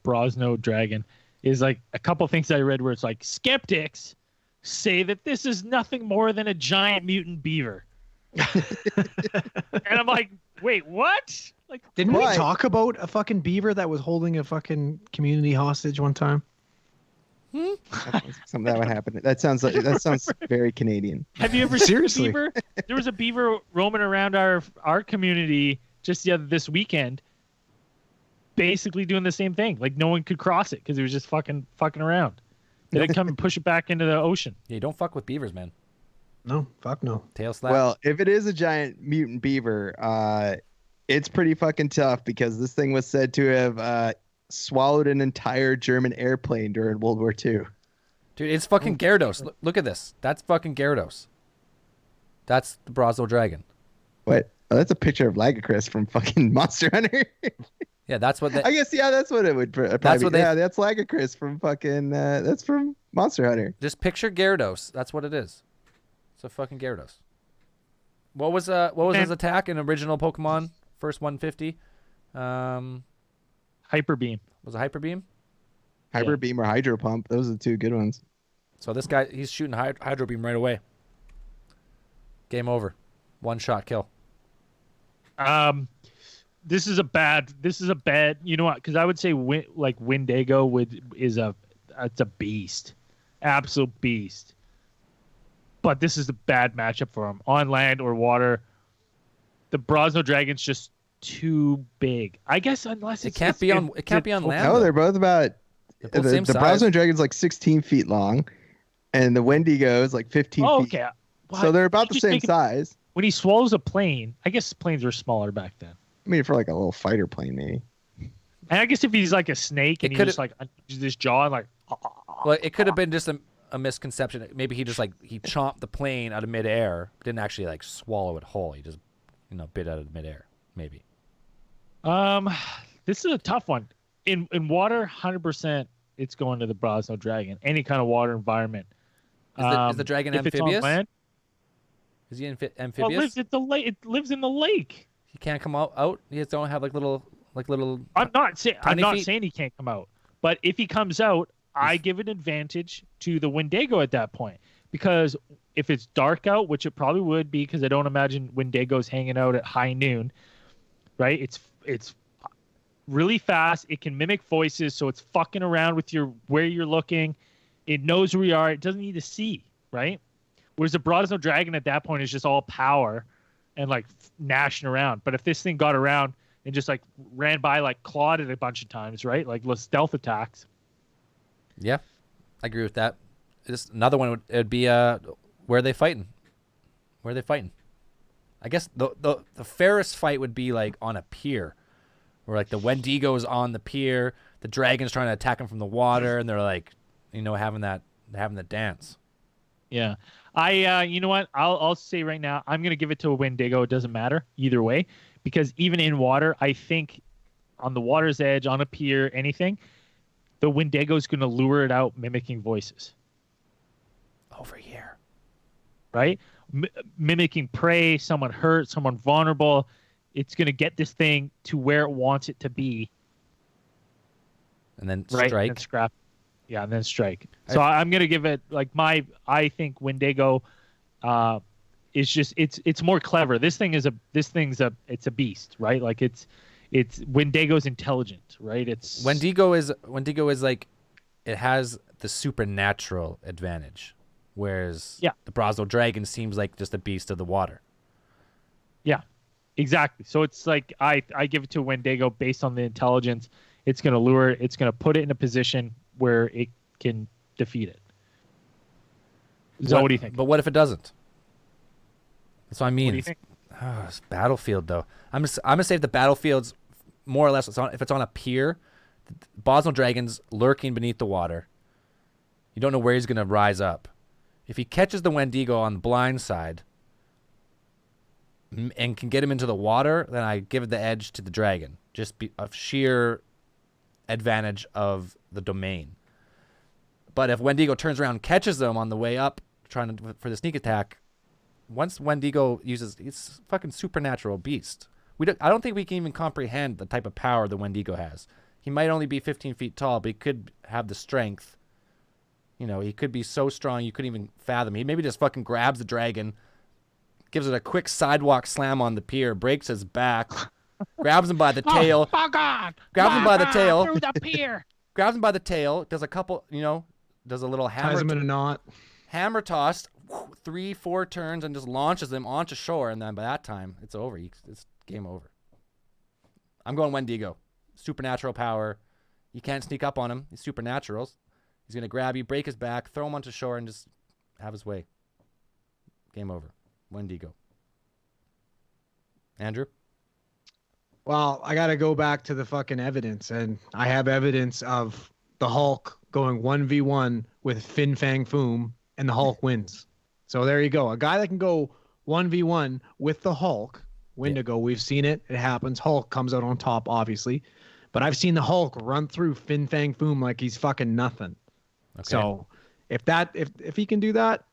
Brosno dragon is like a couple things I read where it's like skeptics say that this is nothing more than a giant mutant beaver. And I'm like, wait, what? Like, didn't we talk about a fucking beaver that was holding a fucking community hostage one time? Something that would happen. That sounds very Canadian. Have you ever seen a beaver? There was a beaver roaming around our community just this weekend, basically doing the same thing. Like no one could cross it because it was just fucking around. They didn't come and push it back into the ocean. Yeah, don't fuck with beavers, man. No, fuck no. Tail slap. Well, if it is a giant mutant beaver, it's pretty fucking tough because this thing was said to have swallowed an entire German airplane during World War II. Dude, it's fucking Gyarados. Look at this. That's fucking Gyarados. That's the Brosno dragon. What? Oh, that's a picture of Lagacris from fucking Monster Hunter. Yeah, that's what. I guess that's what it would probably that's what be. Yeah, that's Lagacris from fucking. That's from Monster Hunter. Just picture Gyarados. That's what it is. It's a fucking Gyarados. What was his attack in original Pokemon? First 150. Hyper Beam. Was it Hyper Beam? Hyper Beam or Hydro Pump. Those are the two good ones. So this guy, he's shooting Hydro Beam right away. Game over. One shot kill. This is a bad. You know what? Because I would say Wendi-Go is a beast, absolute beast. but this is a bad matchup for him on land or water. The Brosno Dragon's just too big. I guess unless It can't be on land. No, they're both about. They're both same The size. Brosno Dragon's like 16 feet long, and the Wendi-Go is like 15 feet. Okay. So they're about the Just same make it- size. When he swallows a plane, I guess planes were smaller back then. I mean, for like a little fighter plane, maybe. And I guess if he's like a snake and It he just like this jaw and like. Well, it could have been just a misconception. Maybe he just he chomped the plane out of midair, didn't actually like swallow it whole. He just bit out of midair. Maybe. This is a tough one. In water, 100%, it's going to the Brosno Dragon. Any kind of water environment. Is the dragon if it's on amphibious? land, Is he amphibious? well, it lives in the lake. He can't come out. He just don't have like little. I'm not saying feet. he can't come out, but if he comes out, I give an advantage to the Wendi-Go at that point, because if it's dark out, which it probably would be, because I don't imagine Wendi-Go's hanging out at high noon, right? It's really fast. It can mimic voices, so it's fucking around with where you're looking. It knows where you are. It doesn't need to see, right? Whereas the Brosno Dragon at that point is just all power and like gnashing around. But if this thing got around and just like ran by, like clawed it a bunch of times, right? Like little stealth attacks. Yeah, I agree with that. Just another one would be where are they fighting? Where are they fighting? I guess the fairest fight would be like on a pier, where like the Wendi-Go is on the pier, the dragon's trying to attack them from the water, and they're like, having the dance. Yeah. You know what? I'll say right now, I'm going to give it to a Wendi-Go. It doesn't matter either way, because even in water, I think on the water's edge, on a pier, anything, the Wendi-Go is going to lure it out mimicking voices. Over here. Right? Mimicking prey, someone hurt, someone vulnerable. It's going to get this thing to where it wants it to be. And then right? strike. And scrap. Yeah, and then strike. So I'm going to give it like I think Wendi-Go is just it's more clever. It's a beast, right? Like it's Wendigo's intelligent, right? It's Wendi-Go is like, it has the supernatural advantage, whereas the Brosno Dragon seems like just a beast of the water. Yeah, exactly. So it's like I give it to Wendi-Go based on the intelligence. It's going to lure it. It's going to put it in a position where it can defeat it. So what do you think? But what if it doesn't? That's what I mean. What do you think? It's battlefield though. I'm gonna say if the battlefield's more or less if it's on a pier, the Brosno Dragon's lurking beneath the water. You don't know where he's gonna rise up. If he catches the Wendi-Go on the blind side and can get him into the water, then I give it the edge to the dragon. Just of sheer advantage of the domain. But if Wendi-Go turns around and catches them on the way up, for the sneak attack, once Wendi-Go uses, it's fucking supernatural beast. I don't think we can even comprehend the type of power the Wendi-Go has. He might only be 15 feet tall, but he could have the strength. He could be so strong you couldn't even fathom. He maybe just fucking grabs the dragon, gives it a quick sidewalk slam on the pier, breaks his back, grabs him by the tail. Oh God! Grabs him by the tail. Through the pier. Grabs him by the tail, does a couple, does a little hammer. Ties him in a knot. Hammer toss, 3-4 turns, and just launches him onto shore. And then by that time, it's over. It's game over. I'm going Wendi-Go. Supernatural power. You can't sneak up on him. He's supernatural. He's going to grab you, break his back, throw him onto shore, and just have his way. Game over. Wendi-Go. Andrew? Well, I got to go back to the fucking evidence, and I have evidence of the Hulk going 1v1 with Fin Fang Foom, and the Hulk wins. So there you go. A guy that can go 1v1 with the Hulk, Wendi-Go, we've seen it. It happens. Hulk comes out on top, obviously. But I've seen the Hulk run through Fin Fang Foom like he's fucking nothing. Okay. So if he can do that,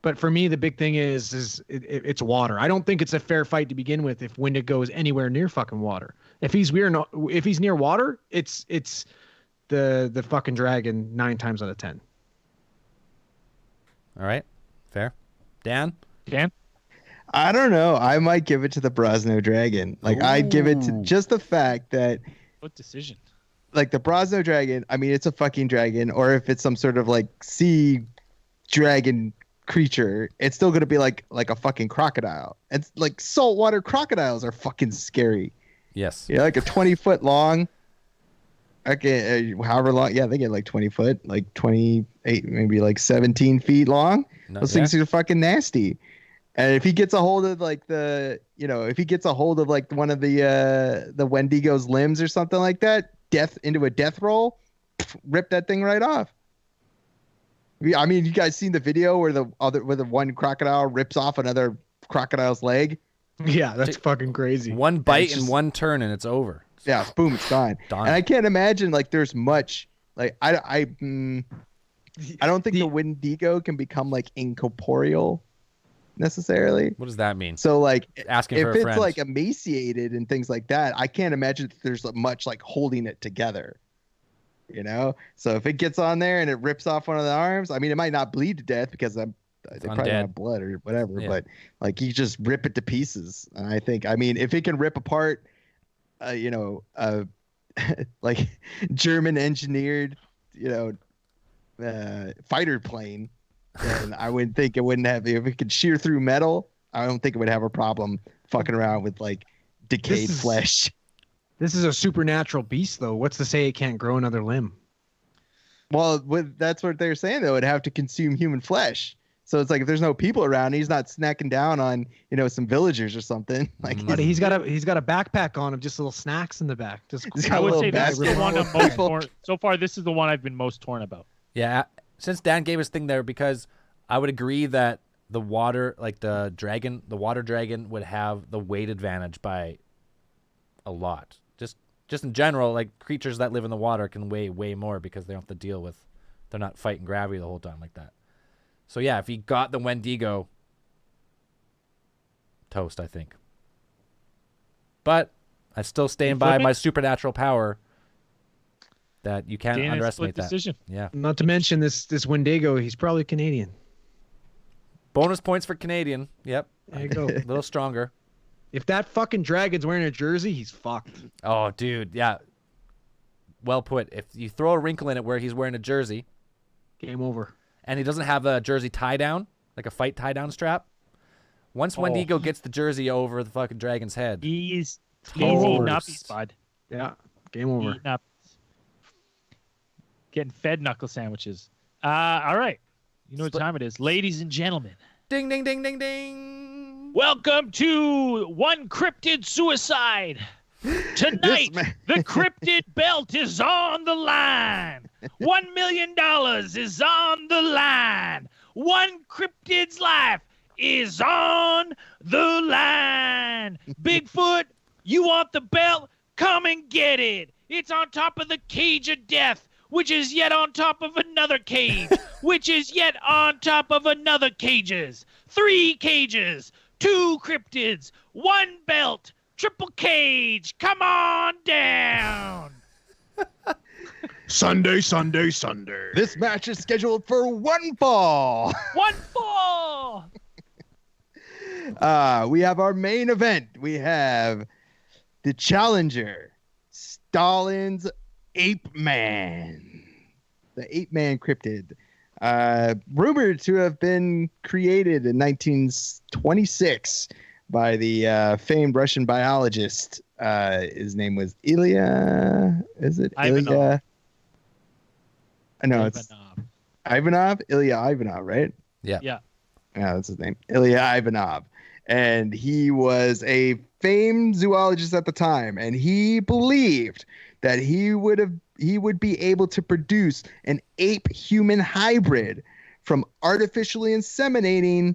but for me, the big thing is it's water. I don't think it's a fair fight to begin with if Wendi-Go is anywhere near fucking water. If he's near water, it's the fucking dragon 9 times out of 10. All right. Fair. Dan? I don't know. I might give it to the Brosno Dragon. Like, I'd give it to just the fact that... What decision? Like, the Brosno Dragon, I mean, it's a fucking dragon. Or if it's some sort of, like, sea dragon creature, it's still gonna be like a fucking crocodile. It's like saltwater crocodiles are fucking scary. Yes. Yeah, like a 20-foot long. Okay, however long. Yeah, they get like 20 foot, like 28, maybe like 17 feet long. No, Those things are fucking nasty. And if he gets a hold of like if he gets a hold of like one of the Wendigo's limbs or something like that, death into a death roll, rip that thing right off. I mean, you guys seen the video where the one crocodile rips off another crocodile's leg? Yeah, that's fucking crazy. One bite and one turn and it's over. Yeah, boom, it's gone. Done. And I can't imagine like there's much like I don't think the Wendigo can become like incorporeal necessarily. What does that mean? So like Asking if for a it's friend. like emaciated and things like that, I can't imagine that there's much like holding it together. You know? So if it gets on there and it rips off one of the arms, I mean it might not bleed to death because they probably don't have blood or whatever, but like you just rip it to pieces. And I mean if it can rip apart like German engineered, fighter plane, then I wouldn't think it wouldn't have, if it could shear through metal, I don't think it would have a problem fucking around with like decayed flesh. This is a supernatural beast, though. What's to say it can't grow another limb? Well, that's what they're saying, though. It'd have to consume human flesh. So it's like if there's no people around, he's not snacking down on some villagers or something. Like But he's got a backpack on of just little snacks in the back. Just I would say that's the one I'm most torn. So far, this is the one I've been most torn about. Yeah, since Dan gave his thing there, because I would agree that the water, like the water dragon would have the weight advantage by a lot. Just in general, like creatures that live in the water can weigh way more because they don't have to deal with, they're not fighting gravity the whole time like that. So yeah, if he got the Wendigo, toast, I think. But I still stand by my supernatural power that you can't underestimate that. Decision. Yeah. Not to mention this Wendigo, he's probably Canadian. Bonus points for Canadian. Yep. There you go. A little stronger. If that fucking dragon's wearing a jersey, he's fucked. Oh, dude. Yeah. Well put. If you throw a wrinkle in it where he's wearing a jersey. Game over. And he doesn't have a jersey tie down, like a fight tie down strap. Once Wendi-Go gets the jersey over the fucking dragon's head. He's eating up, bud. Yeah. Game over. Eating up. Getting fed knuckle sandwiches. All right. You know what time it is. Ladies and gentlemen. Ding, ding, ding, ding, ding. Welcome to One Cryptid Suicide. Tonight, the cryptid belt is on the line. $1 million is on the line. One cryptid's life is on the line. Bigfoot, you want the belt? Come and get it. It's on top of the cage of death, which is yet on top of another cage, which is yet on top of another cages. 3 cages, 2 cryptids, 1 belt, triple cage. Come on down. Sunday. This match is scheduled for 1 fall. 1 fall. We have our main event. We have the challenger, Stalin's Ape Man, the Ape Man cryptid, rumored to have been created in 1926 by the famed Russian biologist. His name was Ilya. Is it Ilya? No, it's Ivanov. Ilya Ivanov, right? Yeah. Yeah. Yeah, that's his name. Ilya Ivanov. And he was a famed zoologist at the time, and he believed that he would be able to produce an ape-human hybrid from artificially inseminating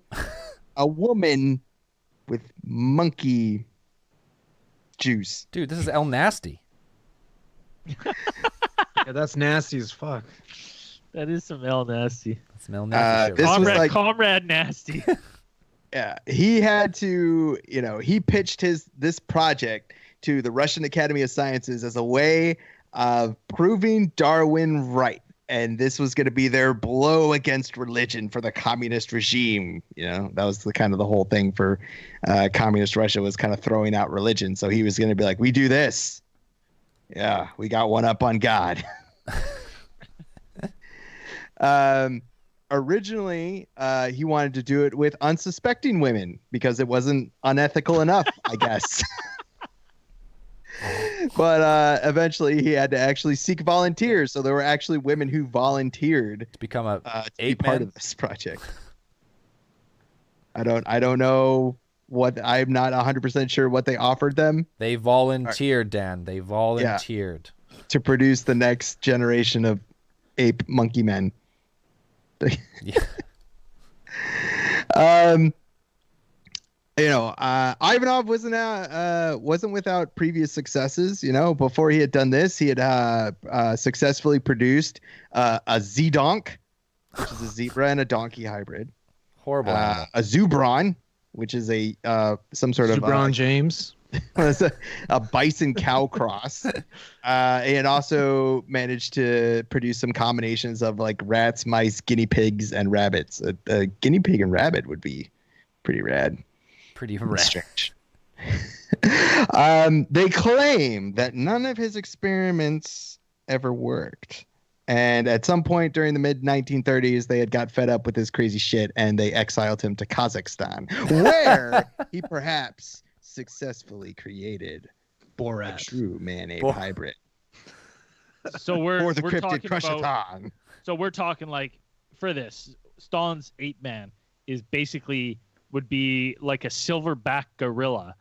a woman with monkey juice. Dude, this is El Nasty. Yeah, that's nasty as fuck. That is some L nasty. That's some El Nasty shit. This was like Comrade nasty. Yeah, he had to, he pitched this project to the Russian Academy of Sciences as a way of proving Darwin right. And this was going to be their blow against religion for the communist regime. That was the kind of the whole thing for communist Russia, was kind of throwing out religion. So he was going to be like, we do this. Yeah, we got one up on God. originally, he wanted to do it with unsuspecting women because it wasn't unethical enough, I guess. But eventually he had to actually seek volunteers. So there were actually women who volunteered To become a to be ape part man? of this project. I don't know what, I'm not 100% sure what they offered them They volunteered, Dan. They volunteered. to produce the next generation of ape monkey men. Yeah. Ivanov wasn't without previous successes. Before he had done this, he had successfully produced a Zedonk, which is a zebra and a donkey hybrid. Horrible animal. A Zubron, which is a some sort of LeBron James. a bison cow cross, and also managed to produce some combinations of like rats, mice, guinea pigs, and rabbits. A guinea pig and rabbit would be pretty rad. Pretty rad. Strange. They claim that none of his experiments ever worked. And at some point during the mid 1930s, they had got fed up with his crazy shit and they exiled him to Kazakhstan, where he perhaps successfully created a Borat. true man-ape hybrid. So we're the cryptid talking about. Crushathon. So we're talking like for this, Stalin's ape man is basically would be like a silverback gorilla,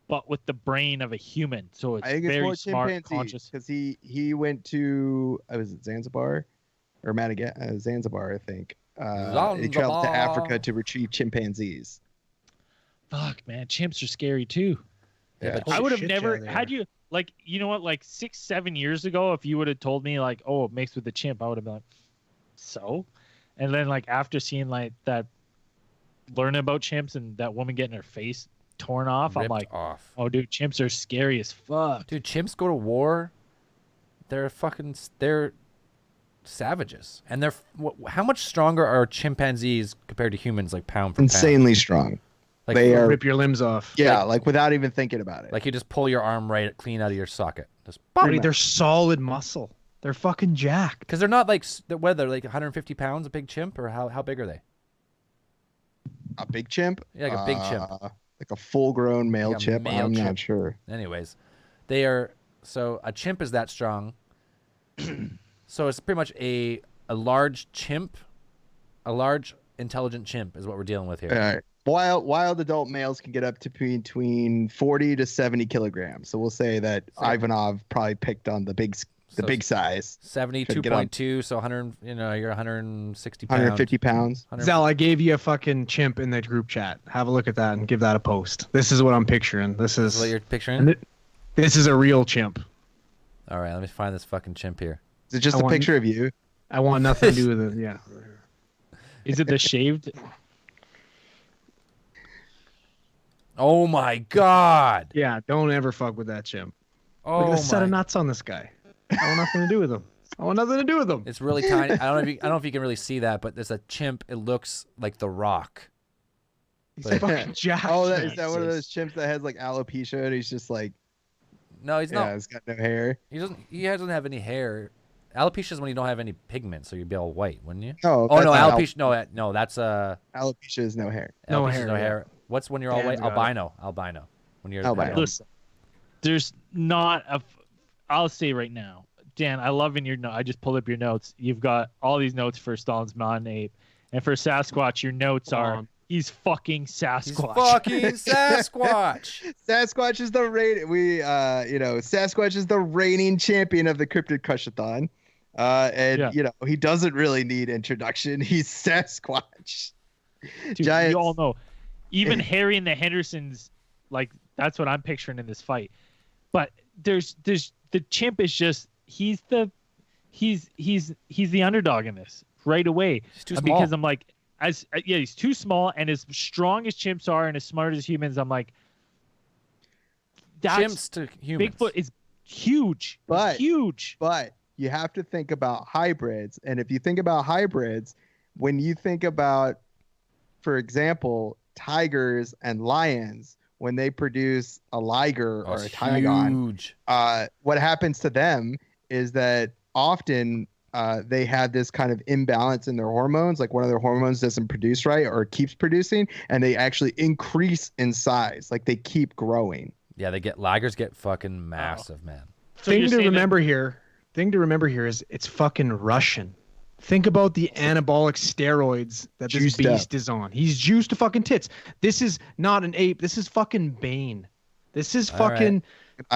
but with the brain of a human. So it's I think it's very more smart, chimpanzee conscious. because he went to was it Zanzibar or Madagascar? Zanzibar, I think. He traveled to Africa to retrieve chimpanzees. Fuck, man, chimps are scary too. Yeah, I would have shit, never yeah, they had are. you like like 6-7 years ago. If you would have told me like, oh, it mixed with the chimp, I would have been like, so. And then like after seeing like that, learning about chimps and that woman getting her face torn off, I'm Ripped like, off. oh, dude, chimps are scary as fuck. Dude, chimps go to war. They're savages. And how much stronger are chimpanzees compared to humans, like pound for pound? Insanely strong. Like, They are, Rip your limbs off. yeah, like without even thinking about it. like you just pull your arm right clean out of your socket. Just Buddy, they're solid muscle. They're fucking jacked. because they're not like they're like 150 pounds, a big chimp, or how big are they? A big chimp? Yeah, like a big chimp. Like a full-grown male Like a chimp? male I'm chimp. not sure. Anyways, they are so a chimp is that strong. So it's pretty much a large chimp, a large intelligent chimp is what we're dealing with here. All right. Wild adult males can get up to between 40 to 70 kilograms. So we'll say that Ivanov probably picked on the big size. 72.2, so 100. You're 160 pounds. 150 pounds. Zal, I gave you a fucking chimp in the group chat. Have a look at that and give that a post. This is what I'm picturing. This Is is what you're picturing? and this is a real chimp. All right, let me find this fucking chimp here. Is it just I a want- picture of you? I want nothing to do with it. Yeah. Is it the shaved? Oh my god! Yeah, don't ever fuck with that chimp. Oh Look at the set of my! nuts on this guy. I want nothing to do with him. I want nothing to do with him. It's really tiny. I don't know if you can really see that, but there's a chimp. It looks like The Rock. He's But- fucking jacked. Oh, man. is that one of those chimps that has like alopecia and he's just like, No, he's not. he's got no hair? He doesn't have any hair. Alopecia is when you don't have any pigment, so you'd be all white, wouldn't you? No, Oh that's no, not alopecia. No, that's alopecia is no hair. No alopecia's hair, No yeah. hair. What's when you're all Dan's white? got it. Albino. When you're Albino. Listen, there's not a. I'll say right now, Dan. I love in your note. I just pulled up your notes. You've got all these notes for Stalin's non-ape, and for Sasquatch, your notes are he's fucking Sasquatch. He's fucking Sasquatch. Sasquatch is the Sasquatch is the reigning champion of the Cryptid Crushathon. He doesn't really need introduction. He's Sasquatch. Dude, Giants. you all know. Even Harry and the Hendersons, like that's what I'm picturing in this fight. But there's the chimp is just he's the underdog in this right away. He's too small. Because I'm like he's too small, and as strong as chimps are and as smart as humans, I'm like Chimps to humans. Bigfoot is huge. But- huge. But you have to think about hybrids. And if you think about hybrids, when you think about, for example, tigers and lions, when they produce a liger or a tigon, huge. what happens to them is that often they have this kind of imbalance in their hormones, like one of their hormones doesn't produce right or keeps producing, and they actually increase in size, like they keep growing. Yeah, lagers get fucking massive, man. So Thing you're to saying remember here is it's fucking Russian. Think about the anabolic steroids that this Juiced beast up. is on. He's juiced to fucking tits. This is not an ape. This is fucking Bane. This is All right. fucking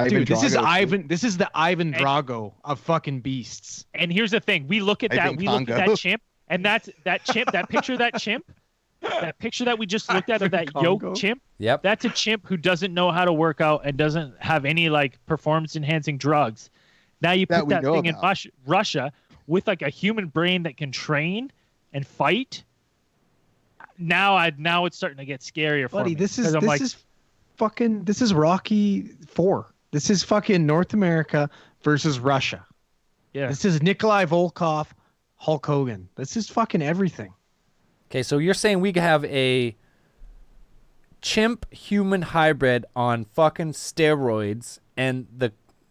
dude. This is Drago, too. Ivan. This is the Ivan Drago of fucking beasts. And here's the thing: we look at that. Ivan We look at Congo. that chimp, and that chimp. That picture of that chimp. That picture that we just looked at of that Congo. yoke chimp. Yep. That's a chimp who doesn't know how to work out and doesn't have any like performance enhancing drugs. Now you That put we that know thing in about. Russia with like a human brain that can train and fight. Now it's starting to get scarier for Buddy, me. this 'Cause is I'm like, this is Rocky 4. This is fucking North America versus Russia. yeah. This is Nikolai Volkov, Hulk Hogan. This is fucking everything. Okay, so you're saying we have a chimp human hybrid on fucking steroids, and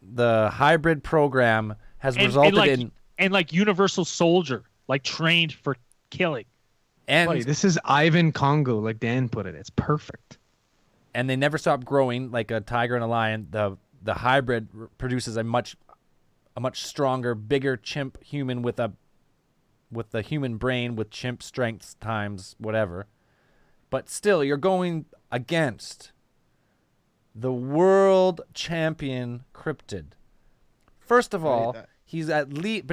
the hybrid program has resulted in like Universal Soldier, like trained for killing. and Buddy, this is Ivan Congo, like Dan put it. It's perfect. and they never stop growing like a tiger and a lion. The hybrid produces a much stronger, bigger chimp human with the human brain with chimp strength times whatever. But still, you're going against the world champion Cryptid. First of all, he's at least,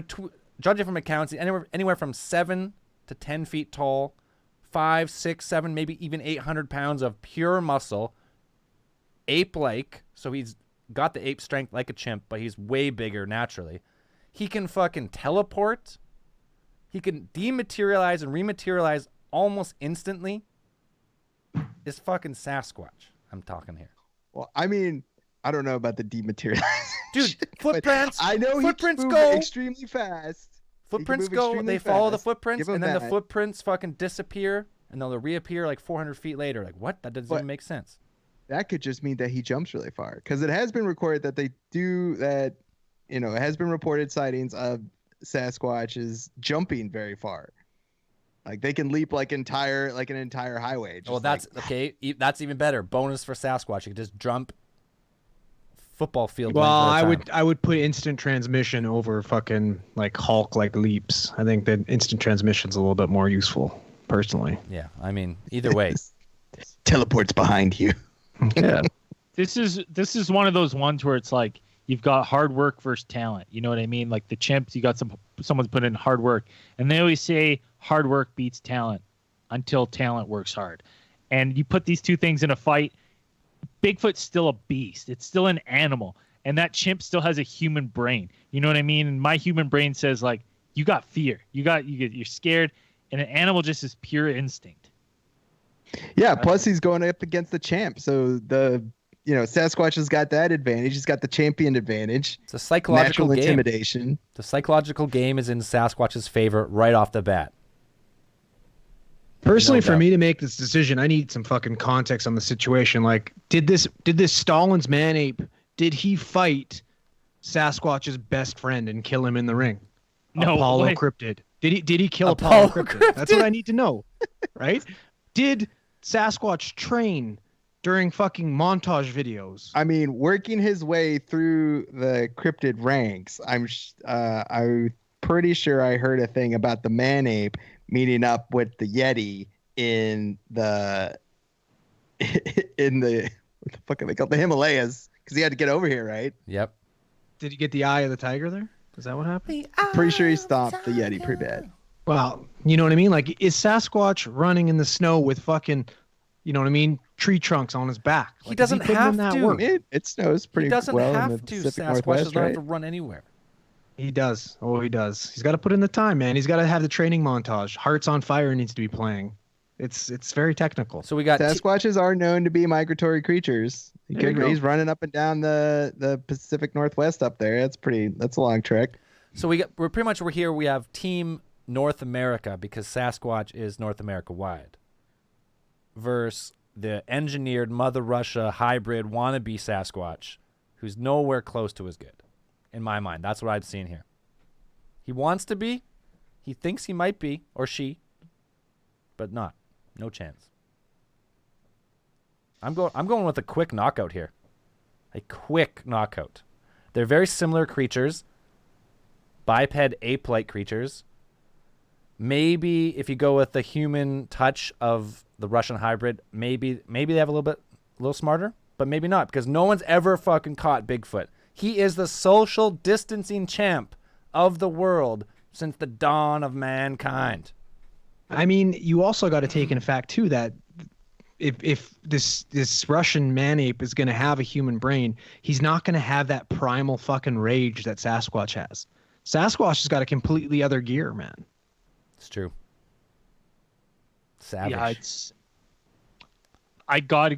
judging from accounts, he's anywhere from 7 to 10 feet tall, 5, 6, 7, maybe even 800 pounds of pure muscle, ape-like. So he's got the ape strength like a chimp, but he's way bigger naturally. He can fucking teleport. He can dematerialize and rematerialize almost instantly. Is fucking Sasquatch I'm talking here. Well, I mean, I don't know about the dematerialization. Dude, footprints. I know footprints he go extremely fast. Footprints move go. extremely They follow the fast. footprints, Give him and then the that. footprints fucking disappear, and they'll reappear like 400 feet later. Like what? That doesn't But- even make sense. That could just mean that he jumps really far, because it has been recorded that they do that. You know, it has been reported sightings of Sasquatches jumping very far. Like they can leap like an entire highway. Well, just that's like- okay. That's even better. Bonus for Sasquatch. You can just jump football field. Well, length at a time. I would put instant transmission over fucking like Hulk like leaps. I think that instant transmission's a little bit more useful, personally. Yeah, I mean, either way. teleports behind you. Yeah. This is one of those ones where it's like you've got hard work versus talent. You know what I mean? Like the chimps, you got someone's put in hard work, and they always say hard work beats talent until talent works hard. And you put these two things in a fight, Bigfoot's still a beast. It's still an animal, and that chimp still has a human brain. You know what I mean? And my human brain says like you got fear, you're scared, and an animal just is pure instinct. Yeah. Plus, he's going up against the champ, so Sasquatch has got that advantage. He's got the champion advantage. It's a psychological Natural game. intimidation. The psychological game is in Sasquatch's favor right off the bat. Personally, No for doubt. me to make this decision, I need some fucking context on the situation. Like, did this Stalin's man ape? Did he fight Sasquatch's best friend and kill him in the ring? No Apollo way. Cryptid. Did he kill Apollo Apollo Cryptid? Cryptid? That's what I need to know, right? Did Sasquatch train during fucking montage videos? I mean, working his way through the cryptid ranks, I'm pretty sure I heard a thing about the man ape meeting up with the Yeti in the what the fuck are they called? The Himalayas, because he had to get over here, right? Yep. Did he get the eye of the tiger there? Is that what happened? Pretty sure he stopped the Yeti pretty bad. Well, you know what I mean? Like, is Sasquatch running in the snow with fucking, you know what I mean, tree trunks on his back? Like, is doesn't putting in have that to. work? It snows pretty He doesn't well in have the to. Pacific Sasquatch Northwest, doesn't have right? to run anywhere. He does. Oh, he does. He's got to put in the time, man. He's got to have the training montage. Hearts on Fire needs to be playing. It's very technical. So we got Sasquatches are known to be migratory creatures. There you go. He's running up and down the Pacific Northwest up there. That's a long trek. So we're here. We have Team North America because Sasquatch is North America wide. Versus the engineered Mother Russia hybrid wannabe Sasquatch, who's nowhere close to as good, in my mind. That's what I've seen here. He wants to be. He thinks he might be, or she, but not. No chance. I'm going with a quick knockout here. A quick knockout. They're very similar creatures. Biped ape-like creatures. Maybe if you go with the human touch of the Russian hybrid, maybe they have a little smarter, but maybe not, because no one's ever fucking caught Bigfoot. He is the social distancing champ of the world since the dawn of mankind. I mean, you also got to take into fact too that if this Russian man ape is going to have a human brain, he's not going to have that primal fucking rage that Sasquatch has. Sasquatch has got a completely other gear, man. It's true. Savage. Yeah, I gotta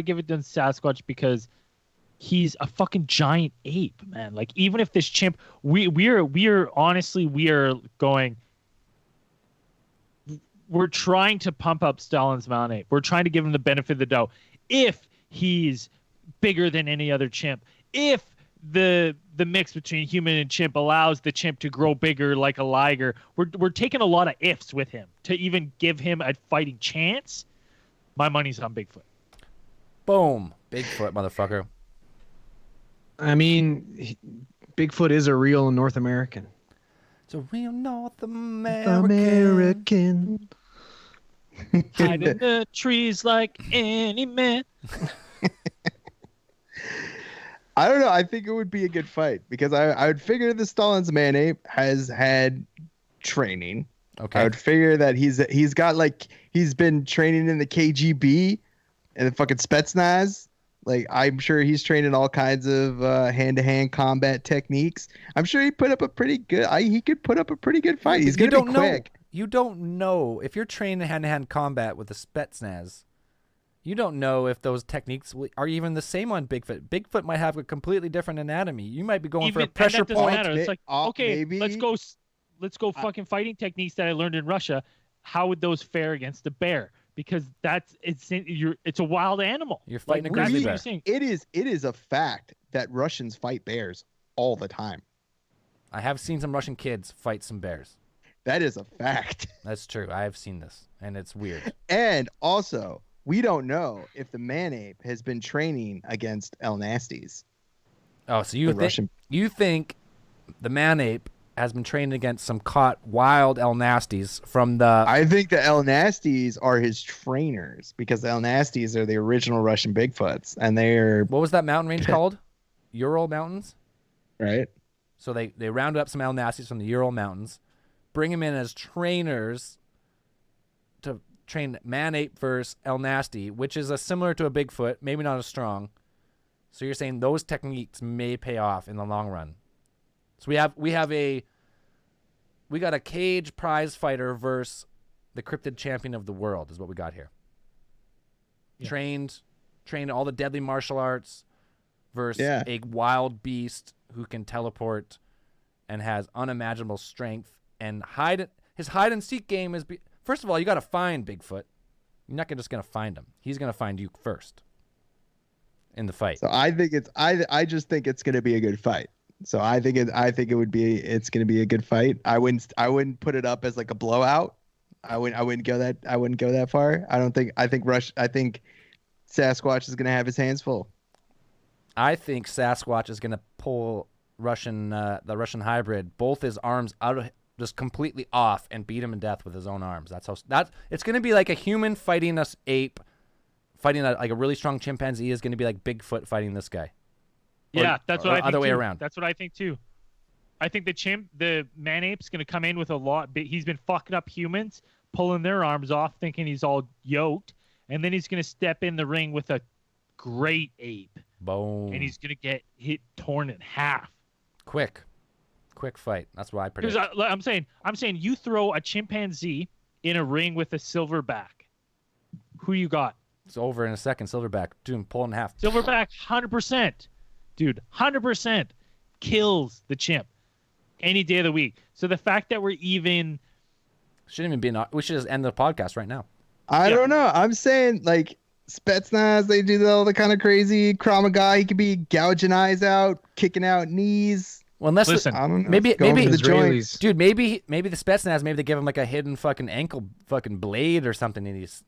give it to Sasquatch because he's a fucking giant ape, man. Like, even if this chimp, we're going. We're trying to pump up Stalin's mountain ape. We're trying to give him the benefit of the doubt. If he's bigger than any other chimp, if the mix between human and chimp allows the chimp to grow bigger like a liger, we're taking a lot of ifs with him to even give him a fighting chance. My money's on Bigfoot. Boom. Bigfoot, motherfucker. I mean, Bigfoot is a real North American. It's a real North American. Hide in the trees like any man. I don't know. I think it would be a good fight because I would figure the Stalin's man ape has had training. Okay. I would figure that he's been training in the KGB and the fucking Spetsnaz. Like, I'm sure he's trained in all kinds of hand-to-hand combat techniques. I'm sure he could put up a pretty good fight. He's going to be quick. You don't know if you're trained in hand-to-hand combat with the Spetsnaz. You don't know if those techniques are even the same on Bigfoot. Bigfoot might have a completely different anatomy. You might be going for a pressure point. Matter. It's like, okay, maybe. let's go fucking fighting techniques that I learned in Russia. How would those fare against a bear? Because it's a wild animal. You're fighting a grizzly bear. It is a fact that Russians fight bears all the time. I have seen some Russian kids fight some bears. That is a fact. That's true. I have seen this, and it's weird. And also, we don't know if the man ape has been training against El Nasties. Oh, so you think the man ape has been trained against some caught wild El Nasties from the... I think the El Nasties are his trainers because the El Nasties are the original Russian Bigfoots, and they're... What was that mountain range called? Ural Mountains? Right. So they rounded up some El Nasties from the Ural Mountains, bring them in as trainers to train man ape versus El Nasty, which is similar to a Bigfoot, maybe not as strong. So you're saying those techniques may pay off in the long run. So we got a cage prize fighter versus the cryptid champion of the world is what we got here. Yeah. Trained all the deadly martial arts versus a wild beast who can teleport and has unimaginable strength and his hide and seek game is first of all, you got to find Bigfoot. You're not just going to find him. He's going to find you first in the fight. So I think I just think it's going to be a good fight. So I think it's going to be a good fight. I wouldn't put it up as like a blowout. I wouldn't go that far. I think Sasquatch is going to have his hands full. I think Sasquatch is going to pull the Russian hybrid, both his arms out of just completely off and beat him to death with his own arms. It's going to be like a human fighting an ape, fighting like a really strong chimpanzee is going to be like Bigfoot fighting this guy. Yeah, that's what I think. Other way around. That's what I think too. I think the man ape's going to come in with a lot. He's been fucking up humans, pulling their arms off, thinking he's all yoked, and then he's going to step in the ring with a great ape. Boom. And he's going to get torn in half. Quick fight. That's what I predict. I'm saying you throw a chimpanzee in a ring with a silverback. Who you got? It's over in a second. Silverback, dude, pull in half. Silverback, 100%. Dude, 100% kills the chimp any day of the week. So the fact that we're even... Shouldn't even be... We should just end the podcast right now. I don't know. I'm saying, like, Spetsnaz, they do all the kind of crazy Krav Maga. He could be gouging eyes out, kicking out knees. Well, unless Listen, I don't know. maybe Going for the joint. Israelis. dude, maybe the Spetsnaz, maybe they give him like a hidden fucking ankle fucking blade or something, and he's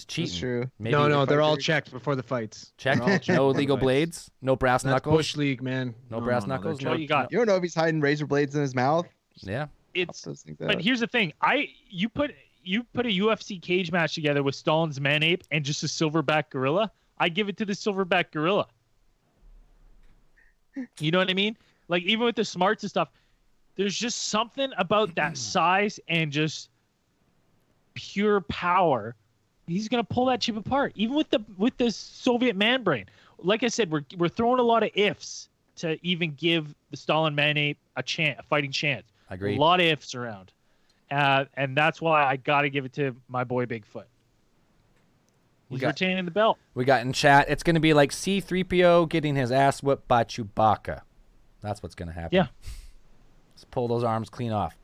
cheating. That's true. Maybe No, they're all fighter. checked before the fights. check. They're all checked No before the illegal fights. blades. No brass That's knuckles. Bush League, man. No brass they're knuckles, checked. what you got? You don't know if he's hiding razor blades in his mouth. Yeah. It's Those things but out. here's the thing. You put a UFC cage match together with Stalin's man ape and just a silverback gorilla. I give it to the silverback gorilla. You know what I mean? Like even with the smarts and stuff, there's just something about that size and just pure power. He's gonna pull that chip apart, even with the Soviet man brain. Like I said, we're throwing a lot of ifs to even give the Stalin man ape a fighting chance. I agree. A lot of ifs around, and that's why I got to give it to my boy Bigfoot. He's retaining the belt. We got in chat. It's going to be like C-3PO getting his ass whipped by Chewbacca. That's what's going to happen. Yeah. Let's pull those arms clean off.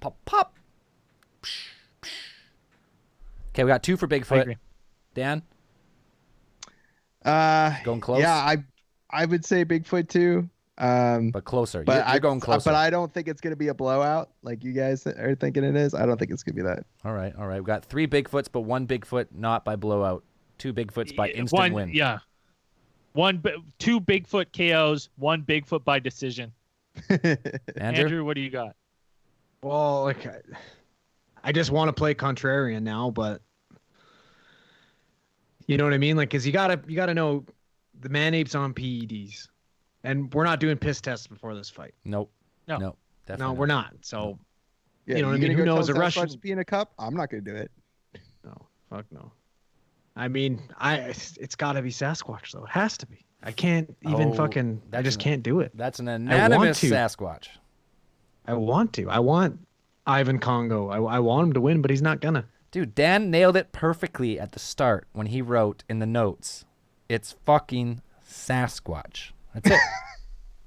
Pop, pop. Okay, we got 2 for I Bigfoot. agree. Dan, going close. Yeah, I would say Bigfoot too. But closer. But You're going closer. But I don't think it's gonna be a blowout like you guys are thinking it is. I don't think it's gonna be that. All right. We got 3 Bigfoots, but 1 Bigfoot not by blowout. 2 Bigfoots by instant win. Yeah. 2 Bigfoot KOs, 1 Bigfoot by decision. Andrew, what do you got? Well, like, I just want to play contrarian now, but you know what I mean? Like, cause you gotta know the man ape's on PEDs, and we're not doing piss tests before this fight. Nope. No. Nope. Definitely No, we're not. So Yeah, You know what I gonna mean? Who go knows? tell A Russian- Sasquatch to pee in a cup? I'm not gonna do it. no, fuck no. I mean, it's got to be Sasquatch though. It has to be. I can't even I that's just an- can't do it. That's an unanimous to. Sasquatch. I want to. I want Ivan Congo. I want him to win, but he's not gonna. Dude, Dan nailed it perfectly at the start when he wrote in the notes, "It's fucking Sasquatch." That's it.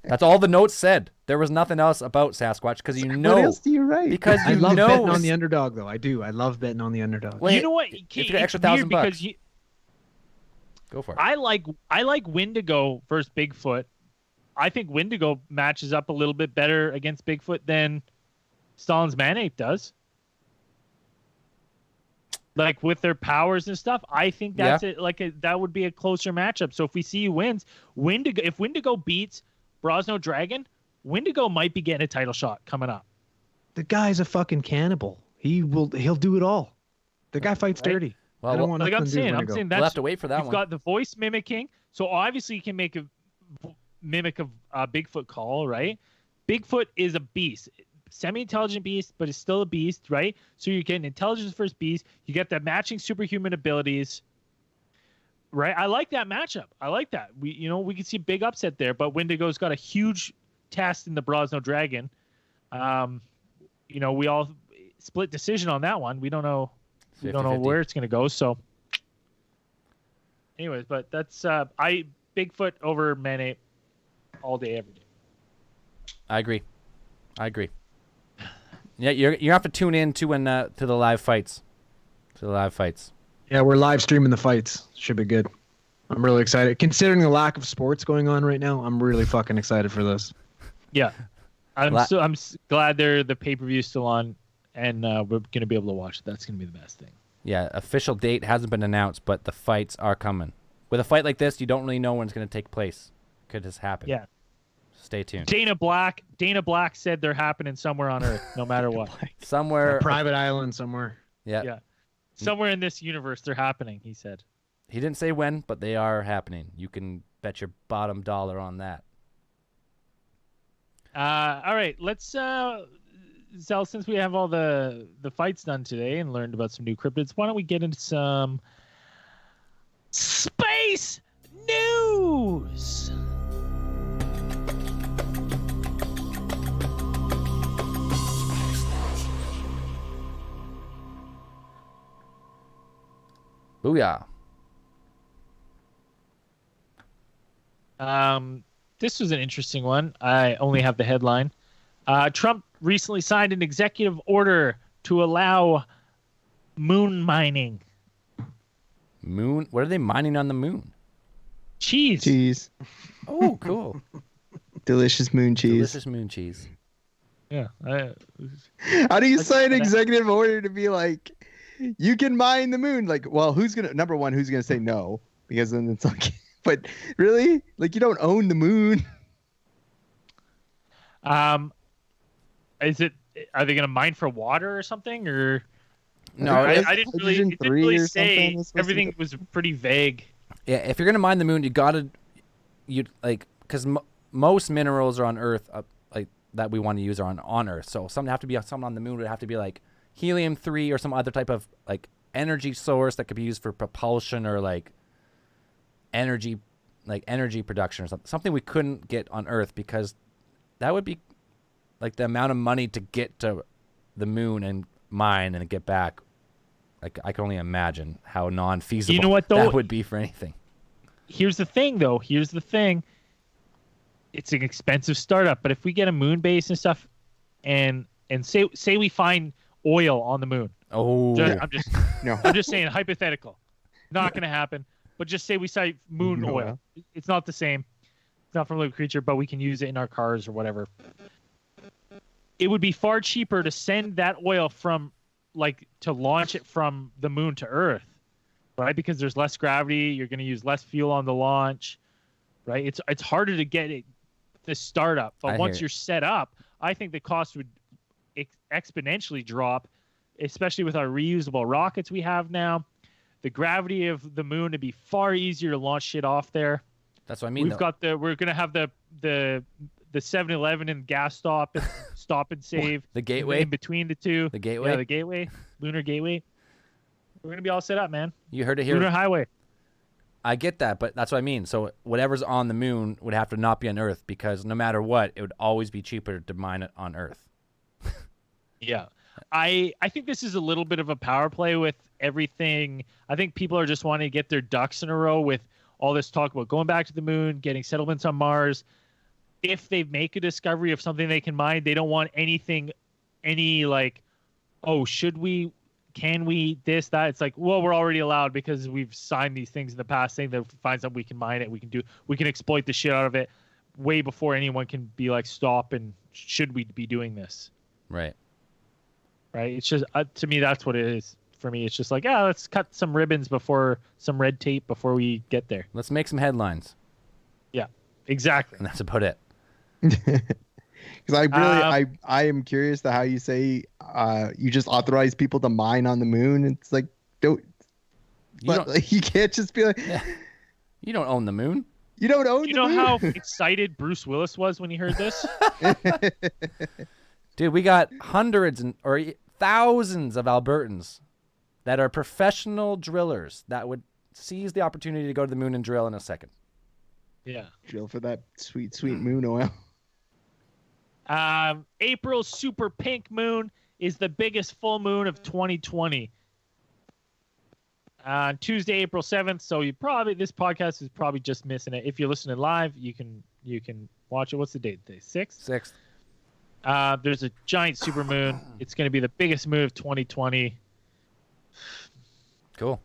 That's all the notes said. There was nothing else about Sasquatch because you know. What else do you write? Because I you love know. betting on the underdog though. I do. I love betting on the underdog. Wait, you know what? if you got It's extra weird $1,000 because Go for it. I like Wendi-Go versus Bigfoot. I think Wendi-Go matches up a little bit better against Bigfoot than Stalin's man ape does. Like with their powers and stuff, I think that's that would be a closer matchup. So if we see who wins, if Wendi-Go beats Brosno Dragon, Wendi-Go might be getting a title shot coming up. The guy's a fucking cannibal. He'll do it all. The guy fights Right? dirty. Well, I don't want Like nothing I'm to do with saying Wendigo. that's we'll have to wait for that you've one. got the voice mimicking, so obviously you can make a mimic of Bigfoot call, right? Bigfoot is a beast, semi-intelligent beast, but it's still a beast, right? So you get an intelligence first beast, you get that matching superhuman abilities, right? I like that matchup. I like that. We can see big upset there, but Wendigo's got a huge test in the Brosno Dragon. We all split decision on that one. We don't know. We don't know 50-50. where it's going to go. So, anyways, but that's Bigfoot over man ape all day, every day. I agree. Yeah, you have to tune in to the live fights. Yeah, we're live streaming the fights. Should be good. I'm really excited. Considering the lack of sports going on right now, I'm really fucking excited for this. Yeah, I'm glad the pay-per-view still on, and we're gonna be able to watch it. That's gonna be the best thing. Yeah, official date hasn't been announced, but the fights are coming. With a fight like this, you don't really know when it's going to take place. Could just happen. Yeah. Stay tuned. Dana Black said they're happening somewhere on Earth, no matter what. Somewhere. A private island somewhere. Yeah. Yeah. Somewhere in this universe, they're happening. He said. He didn't say when, but they are happening. You can bet your bottom dollar on that. All right, let's Zell, since we have all the fights done today and learned about some new cryptids, why don't we get into some space news? Booyah. This was an interesting one. I only have the headline. Trump recently signed an executive order to allow moon mining. Moon? What are they mining on the moon? Cheese. Cheese. Oh, cool. Delicious moon cheese. Delicious moon cheese. Yeah. How do you sign executive order to be like, you can mine the moon? Like, well, who's gonna say no? Because then it's like, but really, like, you don't own the moon. Is it? Are they gonna mine for water or something? Or No, I didn't really. It didn't really say. Everything Was pretty vague. Yeah, if you're gonna mine the moon, because most minerals are on Earth, like that we want to use are on Earth. So something on the moon would have to be like helium-3 or some other type of like energy source that could be used for propulsion or like energy production or something we couldn't get on Earth, because that would be like the amount of money to get to the moon and mine and get back. Like, I can only imagine how non-feasible You know what, though? that would be for anything. Here's the thing, though. It's an expensive startup, but if we get a moon base and stuff, and say we find oil on the moon. Oh, I'm just saying, hypothetical, not going to happen. But just say we find moon oil. It's not the same. It's not from a living creature, but we can use it in our cars or whatever. It would be far cheaper to send that oil to launch it from the moon to Earth, right? Because there's less gravity. You're going to use less fuel on the launch, right? It's harder to get it to start up, but once you're set up, I think the cost would exponentially drop, especially with our reusable rockets we have now. The gravity of the moon would be far easier to launch shit off there. That's what I mean. We're going to have the 7-Eleven and gas stop and save. The gateway in between the two. The gateway. Yeah, the gateway. Lunar gateway. We're gonna be all set up, man. You heard it here. Lunar highway. I get that, but that's what I mean. So whatever's on the moon would have to not be on Earth, because no matter what, it would always be cheaper to mine it on Earth. Yeah. I think this is a little bit of a power play with everything. I think people are just wanting to get their ducks in a row with all this talk about going back to the moon, getting settlements on Mars. If they make a discovery of something they can mine, they don't want any like, oh, can we, this, that. It's like, well, we're already allowed because we've signed these things in the past saying that if we find something we can mine it, we can exploit the shit out of it way before anyone can be like, stop, and should we be doing this? Right. It's just, to me, that's what it is. For me, it's just like, let's cut some ribbons some red tape before we get there. Let's make some headlines. Yeah, exactly. And that's about it. Because I am curious to how you say you just authorize people to mine on the moon. It's like, you can't just be like, you don't own the moon. You don't own you the moon. You know how excited Bruce Willis was when he heard this? Dude, we got hundreds or thousands of Albertans that are professional drillers that would seize the opportunity to go to the moon and drill in a second. Yeah. Drill for that sweet, sweet moon oil. April's super pink moon is the biggest full moon of 2020. On Tuesday, April 7th. So this podcast is probably just missing it. If you're listening live, you can watch it. What's the date today? 6th? 6th. There's a giant super moon. It's going to be the biggest moon of 2020. Cool.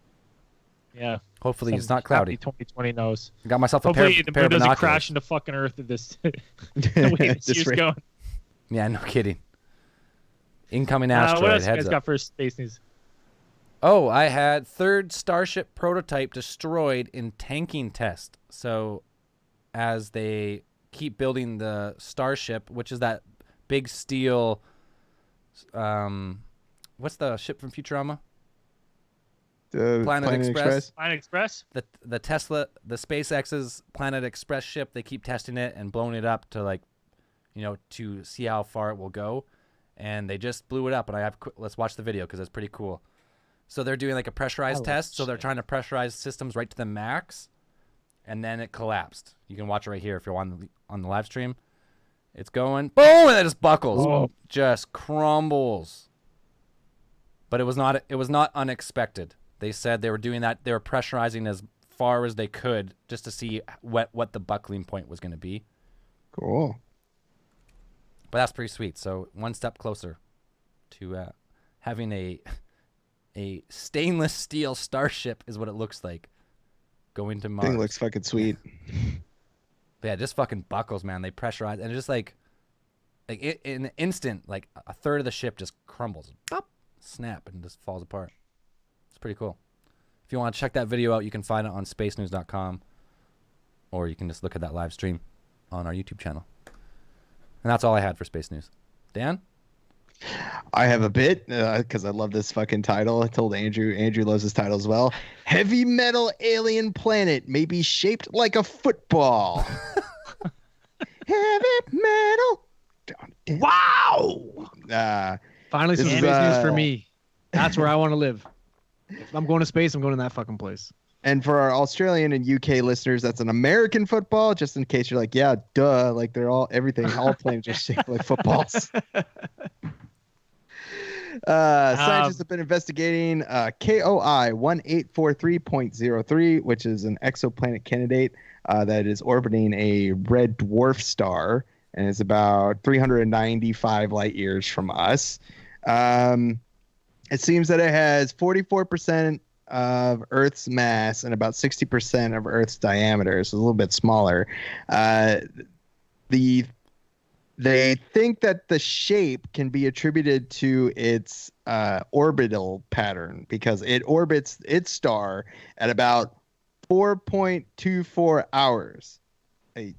Yeah. Hopefully it's not cloudy. 2020 knows. I got myself a pair of the moon doesn't crash into fucking Earth at this the way this year's going. Yeah, no kidding. Incoming asteroid. What else you heads guys up. got for space news? Oh, I had third Starship prototype destroyed in tanking test. So as they keep building the Starship, which is that big steel, what's the ship from Futurama? Planet Express. Planet Express? The Tesla, the SpaceX's Planet Express ship, they keep testing it and blowing it up to to see how far it will go. And they just blew it up, and let's watch the video because it's pretty cool. So they're doing like a pressurized test. So they're trying to pressurize systems right to the max, and then it collapsed. You can watch it right here if you're on the live stream. It's going boom, and it just buckles, just crumbles. But it was not unexpected. They said they were doing that. They were pressurizing as far as they could just to see what the buckling point was going to be. Cool. But that's pretty sweet. So one step closer to having a stainless steel starship is what it looks like going to Mars. Thing looks fucking sweet. But yeah, just fucking buckles, man. They pressurize, and it's just like in an instant, like a third of the ship just crumbles, pop, snap, and just falls apart. It's pretty cool. If you want to check that video out, you can find it on spacenews.com, or you can just look at that live stream on our YouTube channel. And that's all I had for Space News. Dan? I have a bit because I love this fucking title. I told Andrew. Andrew loves this title as well. Heavy metal alien planet may be shaped like a football. Heavy metal. Wow! Finally, some This space is, news for me. That's where I want to live. If I'm going to space, I'm going to that fucking place. And for our Australian and UK listeners, that's an American football. Just in case you're like, yeah, duh. Like they're all all planets are shaped like footballs. Scientists have been investigating KOI 1843.03, which is an exoplanet candidate that is orbiting a red dwarf star and is about 395 light years from us. It seems that it has 44% of Earth's mass and about 60% of Earth's diameter, so a little bit smaller. They think that the shape can be attributed to its orbital pattern because it orbits its star at about 4.24 hours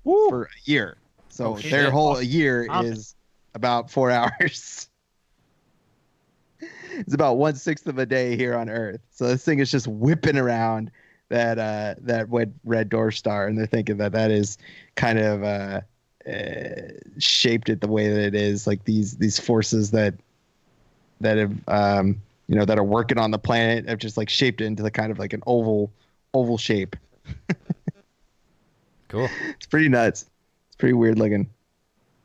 for a year. So their whole year is about 4 hours. It's about 1/6 of a day here on Earth. So this thing is just whipping around that red dwarf star, and they're thinking that is kind of shaped it the way that it is, like these forces that have that are working on the planet have just like shaped it into the kind of like an oval shape. Cool. It's pretty nuts. It's pretty weird looking.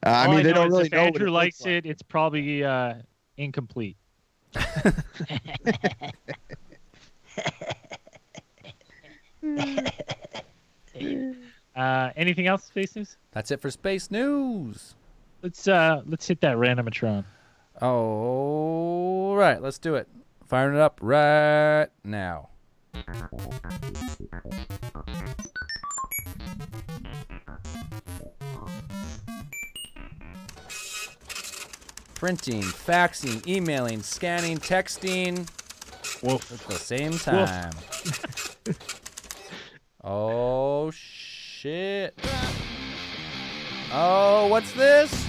I mean, they don't really if know. Andrew likes it, it's probably incomplete. Anything else, Space News? That's it for Space News. Let's hit that randomatron. All right, let's do it. Firing it up right now. Printing, faxing, emailing, scanning, texting. Woof. At the same time. Oh, shit. Oh, what's this?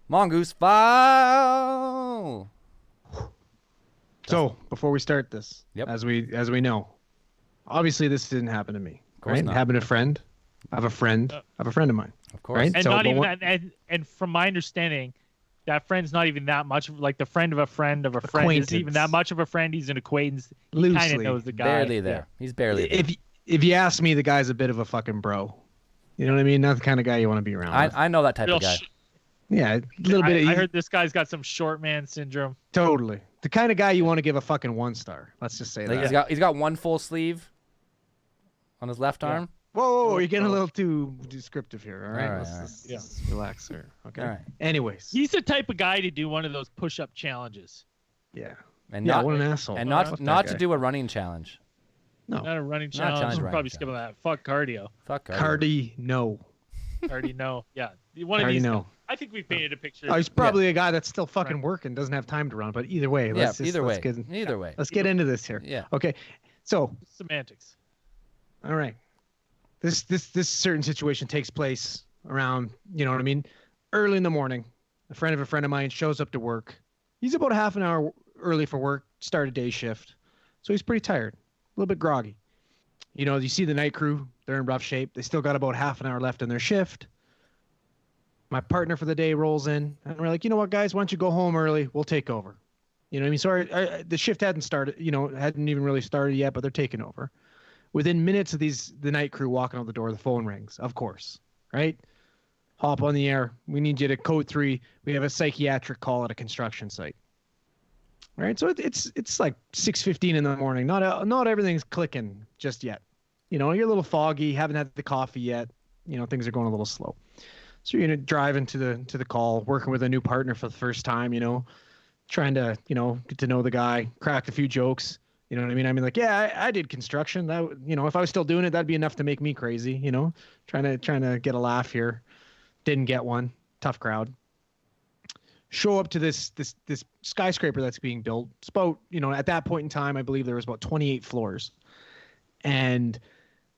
Mongoose File. So before we start this, Yep. as we know, obviously this didn't happen to me. Of course right? not. It happened to a friend. I have a friend. I have a friend of mine. Of course. Right? And So, not but even what- that. And from my understanding, that friend's not even that much like the friend of a friend of a friend isn't even that Acquaintance. much of a friend. He's an acquaintance. He kind of Loosely. knows the guy. Barely there. He's barely there. If you ask me, the guy's a bit of a fucking bro. You know what I mean? Not the kind of guy you want to be around. with. I know that type Real of guy. Yeah, a little bit. I heard this guy's got some short man syndrome. Totally the kind of guy you want to give a fucking 1 star. Let's just say Like that. he's got one full sleeve on his left arm. Whoa, you're getting a little too descriptive here. All right, All right, let's, all right. let's relax here. Okay. All right. Anyways, He's the type of guy to do one of those push-up challenges. yeah, And yeah. not What an asshole. and Fuck not that not to guy. do a running challenge. No, Not a running Not challenge. challenge, We'll running probably skip on that. Fuck cardio. Fuck cardio. Cardi, no. Already know. Yeah. One of Cardi, these. no. I think we painted a picture. Oh, he's probably a guy that's still fucking working, doesn't have time to run. But either way, Yeah. let's just, Either way. Let's Way. let's get into this here. Yeah. Okay. So, Semantics. all right. This certain situation takes place around, you know what I mean, early in the morning. A friend of mine shows up to work. He's about a half an hour early for work, started day shift. So he's pretty tired, a little bit groggy. You know, you see the night crew, they're in rough shape. They still got about half an hour left in their shift. My partner for the day rolls in, and we're like, you know what, guys, why don't you go home early? We'll take over. You know what I mean? So the shift hadn't started, hadn't even really started yet, but they're taking over. Within minutes of the night crew walking out the door, the phone rings, of course, right? Hop on the air. We need you to code 3. We have a psychiatric call at a construction site. All right, so it's like 6:15 in the morning. Not everything's clicking just yet. You know, you're a little foggy, haven't had the coffee yet. You know, things are going a little slow. So you're driving to the call, working with a new partner for the first time, trying to, get to know the guy, crack a few jokes. You know what I mean? I mean, like, yeah, I did construction. That, if I was still doing it, that'd be enough to make me crazy. Trying to get a laugh here. Didn't get one. Tough crowd. Show up to this skyscraper that's being built. It's about, at that point in time, I believe there was about 28 floors, and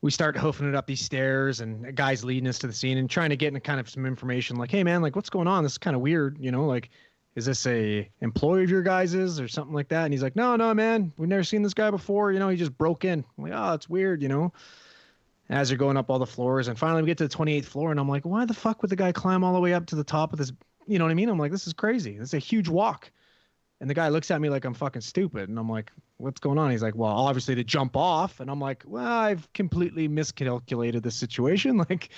we start hoofing it up these stairs, and a guy's leading us to the scene and trying to get into kind of some information, like, hey man, like, what's going on? This is kind of weird, like, is this a employee of your guys's or something like that? And he's like, no, man, we've never seen this guy before. He just broke in. I'm like, oh, it's weird, as they're going up all the floors. And finally we get to the 28th floor, and I'm like, why the fuck would the guy climb all the way up to the top of this? You know what I mean? I'm like, this is crazy. This is a huge walk. And the guy looks at me like I'm fucking stupid. And I'm like, what's going on? He's like, well, obviously to jump off. And I'm like, well, I've completely miscalculated the situation. Like,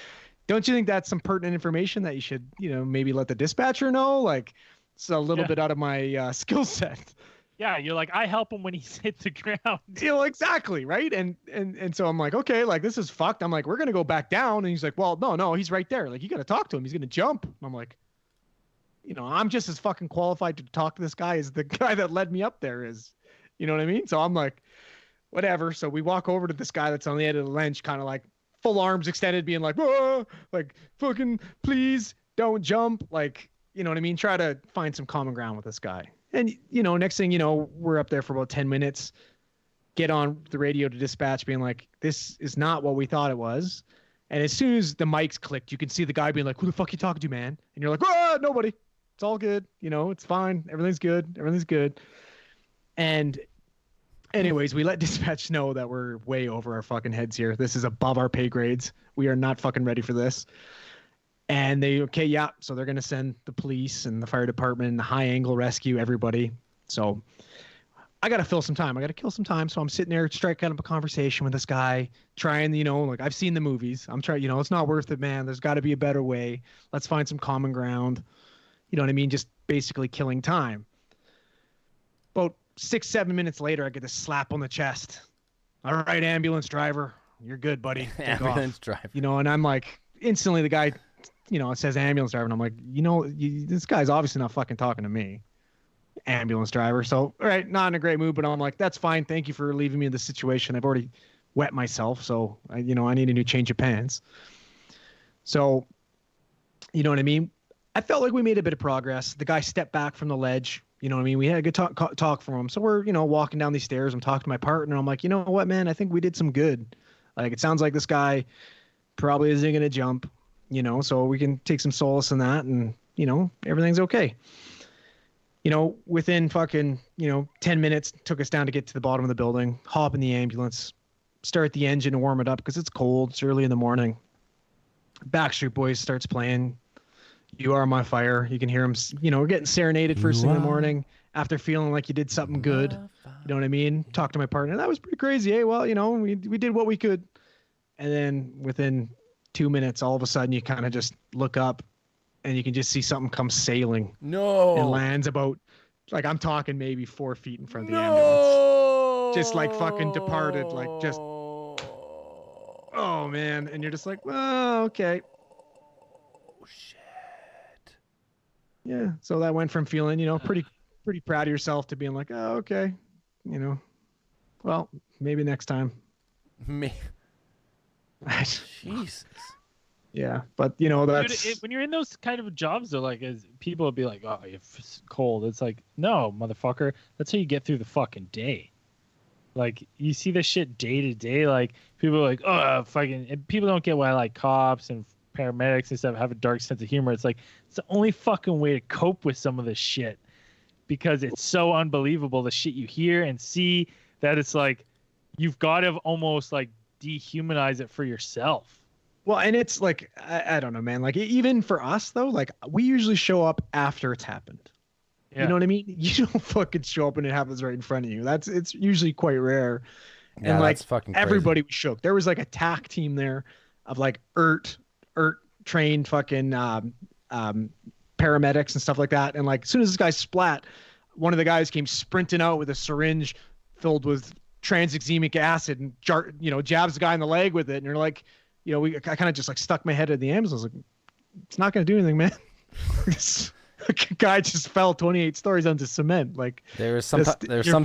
don't you think that's some pertinent information that you should, maybe let the dispatcher know? Like, it's a little bit out of my skill set. Yeah, you're like, I help him when he's hit the ground. Exactly, right? And so I'm like, okay, like, this is fucked. I'm like, we're going to go back down. And he's like, well, no, he's right there. Like, you got to talk to him. He's going to jump. And I'm like, I'm just as fucking qualified to talk to this guy as the guy that led me up there is. You know what I mean? So I'm like, whatever. So we walk over to this guy that's on the end of the ledge, kind of like full arms extended, being like, whoa, like, fucking please don't jump. Like, you know what I mean? Try to find some common ground with this guy. And, next thing, we're up there for about 10 minutes, get on the radio to dispatch being like, this is not what we thought it was. And as soon as the mics clicked, you can see the guy being like, who the fuck you talking to, man? And you're like, nobody. It's all good. It's fine. Everything's good. And anyways, we let dispatch know that we're way over our fucking heads here. This is above our pay grades. We are not fucking ready for this. And so they're going to send the police and the fire department and the high angle rescue, everybody. So I got to fill some time. I got to kill some time. So I'm sitting there striking up a conversation with this guy, trying, like, I've seen the movies. I'm trying, it's not worth it, man. There's got to be a better way. Let's find some common ground. You know what I mean? Just basically killing time. About 6-7 minutes later, I get a slap on the chest. All right, ambulance driver, you're good, buddy. Take ambulance off. driver. And I'm like, instantly the guy, it says ambulance driver, and I'm like, this guy's obviously not fucking talking to me. Ambulance driver. So, all right, not in a great mood, but I'm like, that's fine. Thank you for leaving me in this situation. I've already wet myself, so I need a new change of pants. So, you know what I mean? I felt like we made a bit of progress. The guy stepped back from the ledge. You know what I mean? We had a good talk from him. So we're, walking down these stairs. I'm talking to my partner. I'm like, you know what, man? I think we did some good. Like, it sounds like this guy probably isn't going to jump, so we can take some solace in that, and, everything's okay. Within fucking, 10 minutes, took us down to get to the bottom of the building, hop in the ambulance, start the engine and warm it up because it's cold. It's early in the morning. Backstreet Boys starts playing. You Are My Fire. You can hear them, we're getting serenaded first thing in the morning after feeling like you did something good. You know what I mean? Talk to my partner. That was pretty crazy. Hey, well, we did what we could. And then within 2 minutes, all of a sudden you kind of just look up and you can just see something come sailing. No. And lands about, like, I'm talking maybe 4 feet in front of the ambulance. Just like fucking departed, like just, oh man. And you're just like, oh, okay. Oh, shit. Yeah, so that went from feeling, pretty proud of yourself to being like, oh, okay, well, maybe next time. Jesus. Yeah, but that's Dude, when you're in those kind of jobs, though, like, as people will be like, oh, you're cold. It's like, no, motherfucker, that's how you get through the fucking day. Like, you see this shit day to day. Like, people are like, oh, fucking, and people don't get why, like, cops and paramedics and stuff have a dark sense of humor. It's like, it's the only fucking way to cope with some of this shit, because it's so unbelievable, the shit you hear and see, that it's like, you've got to almost like dehumanize it for yourself. Well, and it's like, I don't know, man. Like, even for us though, like, we usually show up after it's happened. Yeah. You know what I mean? You don't fucking show up and it happens right in front of you. It's usually quite rare. Yeah, and like, that's fucking everybody was shook. There was like a TAC team there of like ERT trained fucking paramedics and stuff like that. And like, as soon as this guy splat, one of the guys came sprinting out with a syringe filled with tranexamic acid and jabs the guy in the leg with it. And you're like, I kind of just like stuck my head in the ambulance. I was like, it's not going to do anything, man. A guy just fell 28 stories onto cement. Like There's some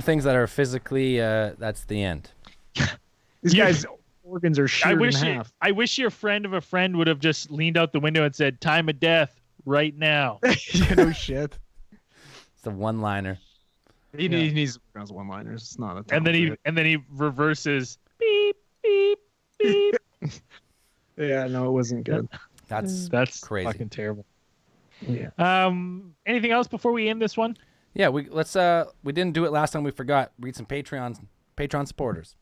things that are physically that's the end. These guys' organs are sheared in half. I wish your friend of a friend would have just leaned out the window and said, "Time of death right now." Yeah, no shit. It's a one-liner. He needs those one-liners. It's not a and then he reverses beep beep beep. Yeah, no, it wasn't good. That's crazy. Fucking terrible. Yeah. Anything else before we end this one? Yeah, we didn't do it last time. We forgot. Read some Patreon supporters.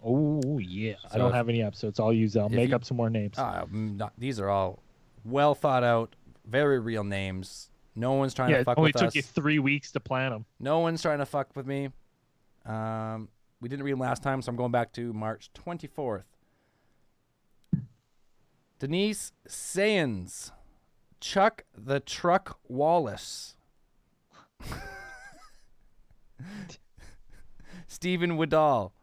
Oh yeah, So I don't have any episodes. I'll make up some more names. These are all well thought out, very real names. No one's trying to fuck with us. It only took you 3 weeks to plan them. No one's trying to fuck with me. We didn't read them last time, so I'm going back to March 24th. Denise Sayans, Chuck the Truck Wallace, Stephen Woodall,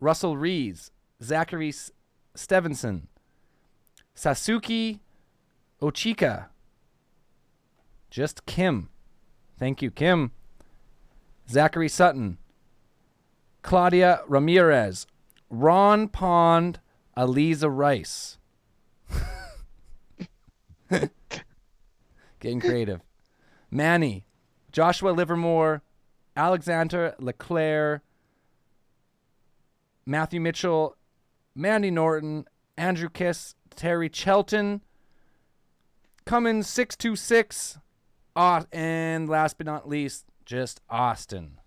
Russell Rees, Zachary Stevenson, Sasuke Ochika, just Kim. Thank you, Kim. Zachary Sutton, Claudia Ramirez, Ron Pond, Aliza Rice. Getting creative. Manny, Joshua Livermore, Alexander Leclerc, Matthew Mitchell, Mandy Norton, Andrew Kiss, Terry Chelton, Cummins 626, and last but not least, just Austin.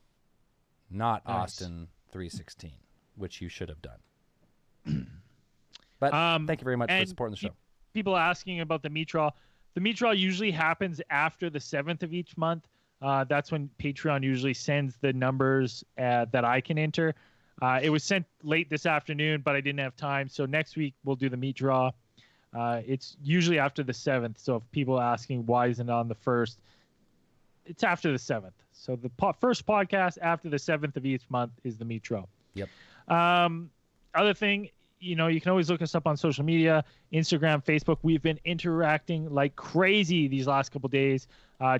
Not nice. Austin 316, which you should have done. But thank you very much for supporting the show. People asking about the meat trial. The meat trial usually happens after the 7th of each month. That's when Patreon usually sends the numbers that I can enter. It was sent late this afternoon, but I didn't have time. So next week we'll do the meat draw. It's usually after the 7th. So if people are asking why isn't it on the 1st, it's after the 7th. So the first podcast after the 7th of each month is the meat draw. Yep. Other thing, you can always look us up on social media, Instagram, Facebook. We've been interacting like crazy these last couple of days,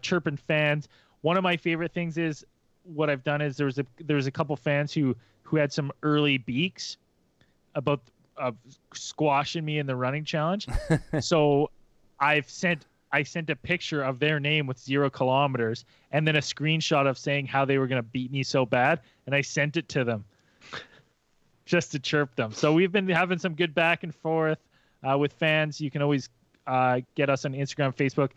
chirping fans. One of my favorite things is what I've done is there's a couple fans who had some early beaks about squashing me in the running challenge. So I sent a picture of their name with 0 kilometers and then a screenshot of saying how they were going to beat me so bad. And I sent it to them just to chirp them. So we've been having some good back and forth with fans. You can always get us on Instagram, Facebook.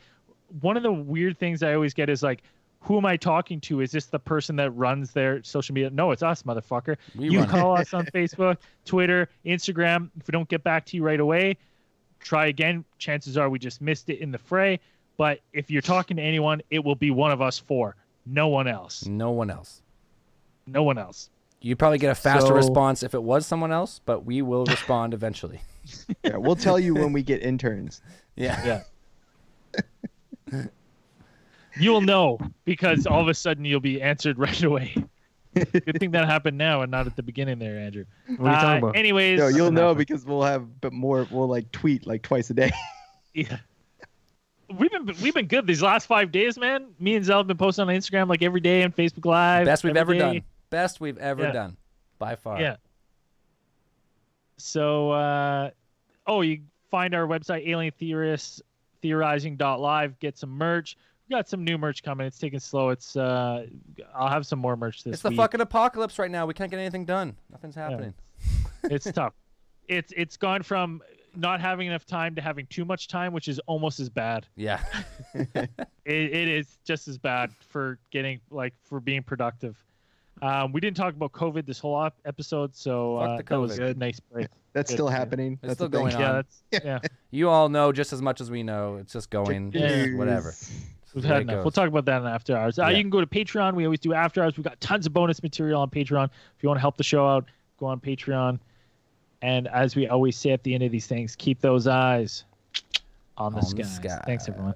One of the weird things I always get is like, who am I talking to? Is this the person that runs their social media? No, it's us, motherfucker. You can call us on Facebook, Twitter, Instagram. If we don't get back to you right away, try again. Chances are we just missed it in the fray. But if you're talking to anyone, it will be one of us 4. No one else. No one else. No one else. You'd probably get a faster response if it was someone else, but we will respond eventually. Yeah, we'll tell you when we get interns. Yeah. You'll know because all of a sudden you'll be answered right away. Good thing that happened now and not at the beginning there, Andrew. What are you talking about? Anyways, no, you'll know because we'll have we'll like tweet like twice a day. Yeah. We've been good these last 5 days, man. Me and Zell have been posting on Instagram like every day and Facebook Live. Best we've ever done. Best we've ever done. By far. Yeah. So you find our website, Alien Theorists Theorizing.live, get some merch. We got some new merch coming. It's taking slow. It's I'll have some more merch this week. It's the fucking apocalypse right now. We can't get anything done. Nothing's happening. Yeah. It's tough. It's gone from not having enough time to having too much time, which is almost as bad. Yeah. It is just as bad for being productive. We didn't talk about COVID this whole episode, so that was a nice break. That's still happening. It's still going on. Yeah. You all know just as much as we know. It's just going. Whatever. We've had enough. We'll talk about that in After Hours. You can go to Patreon. We always do After Hours. We've got tons of bonus material on Patreon. If you want to help the show out, go on Patreon. And as we always say at the end of these things, keep those eyes on the skies. Thanks, everyone.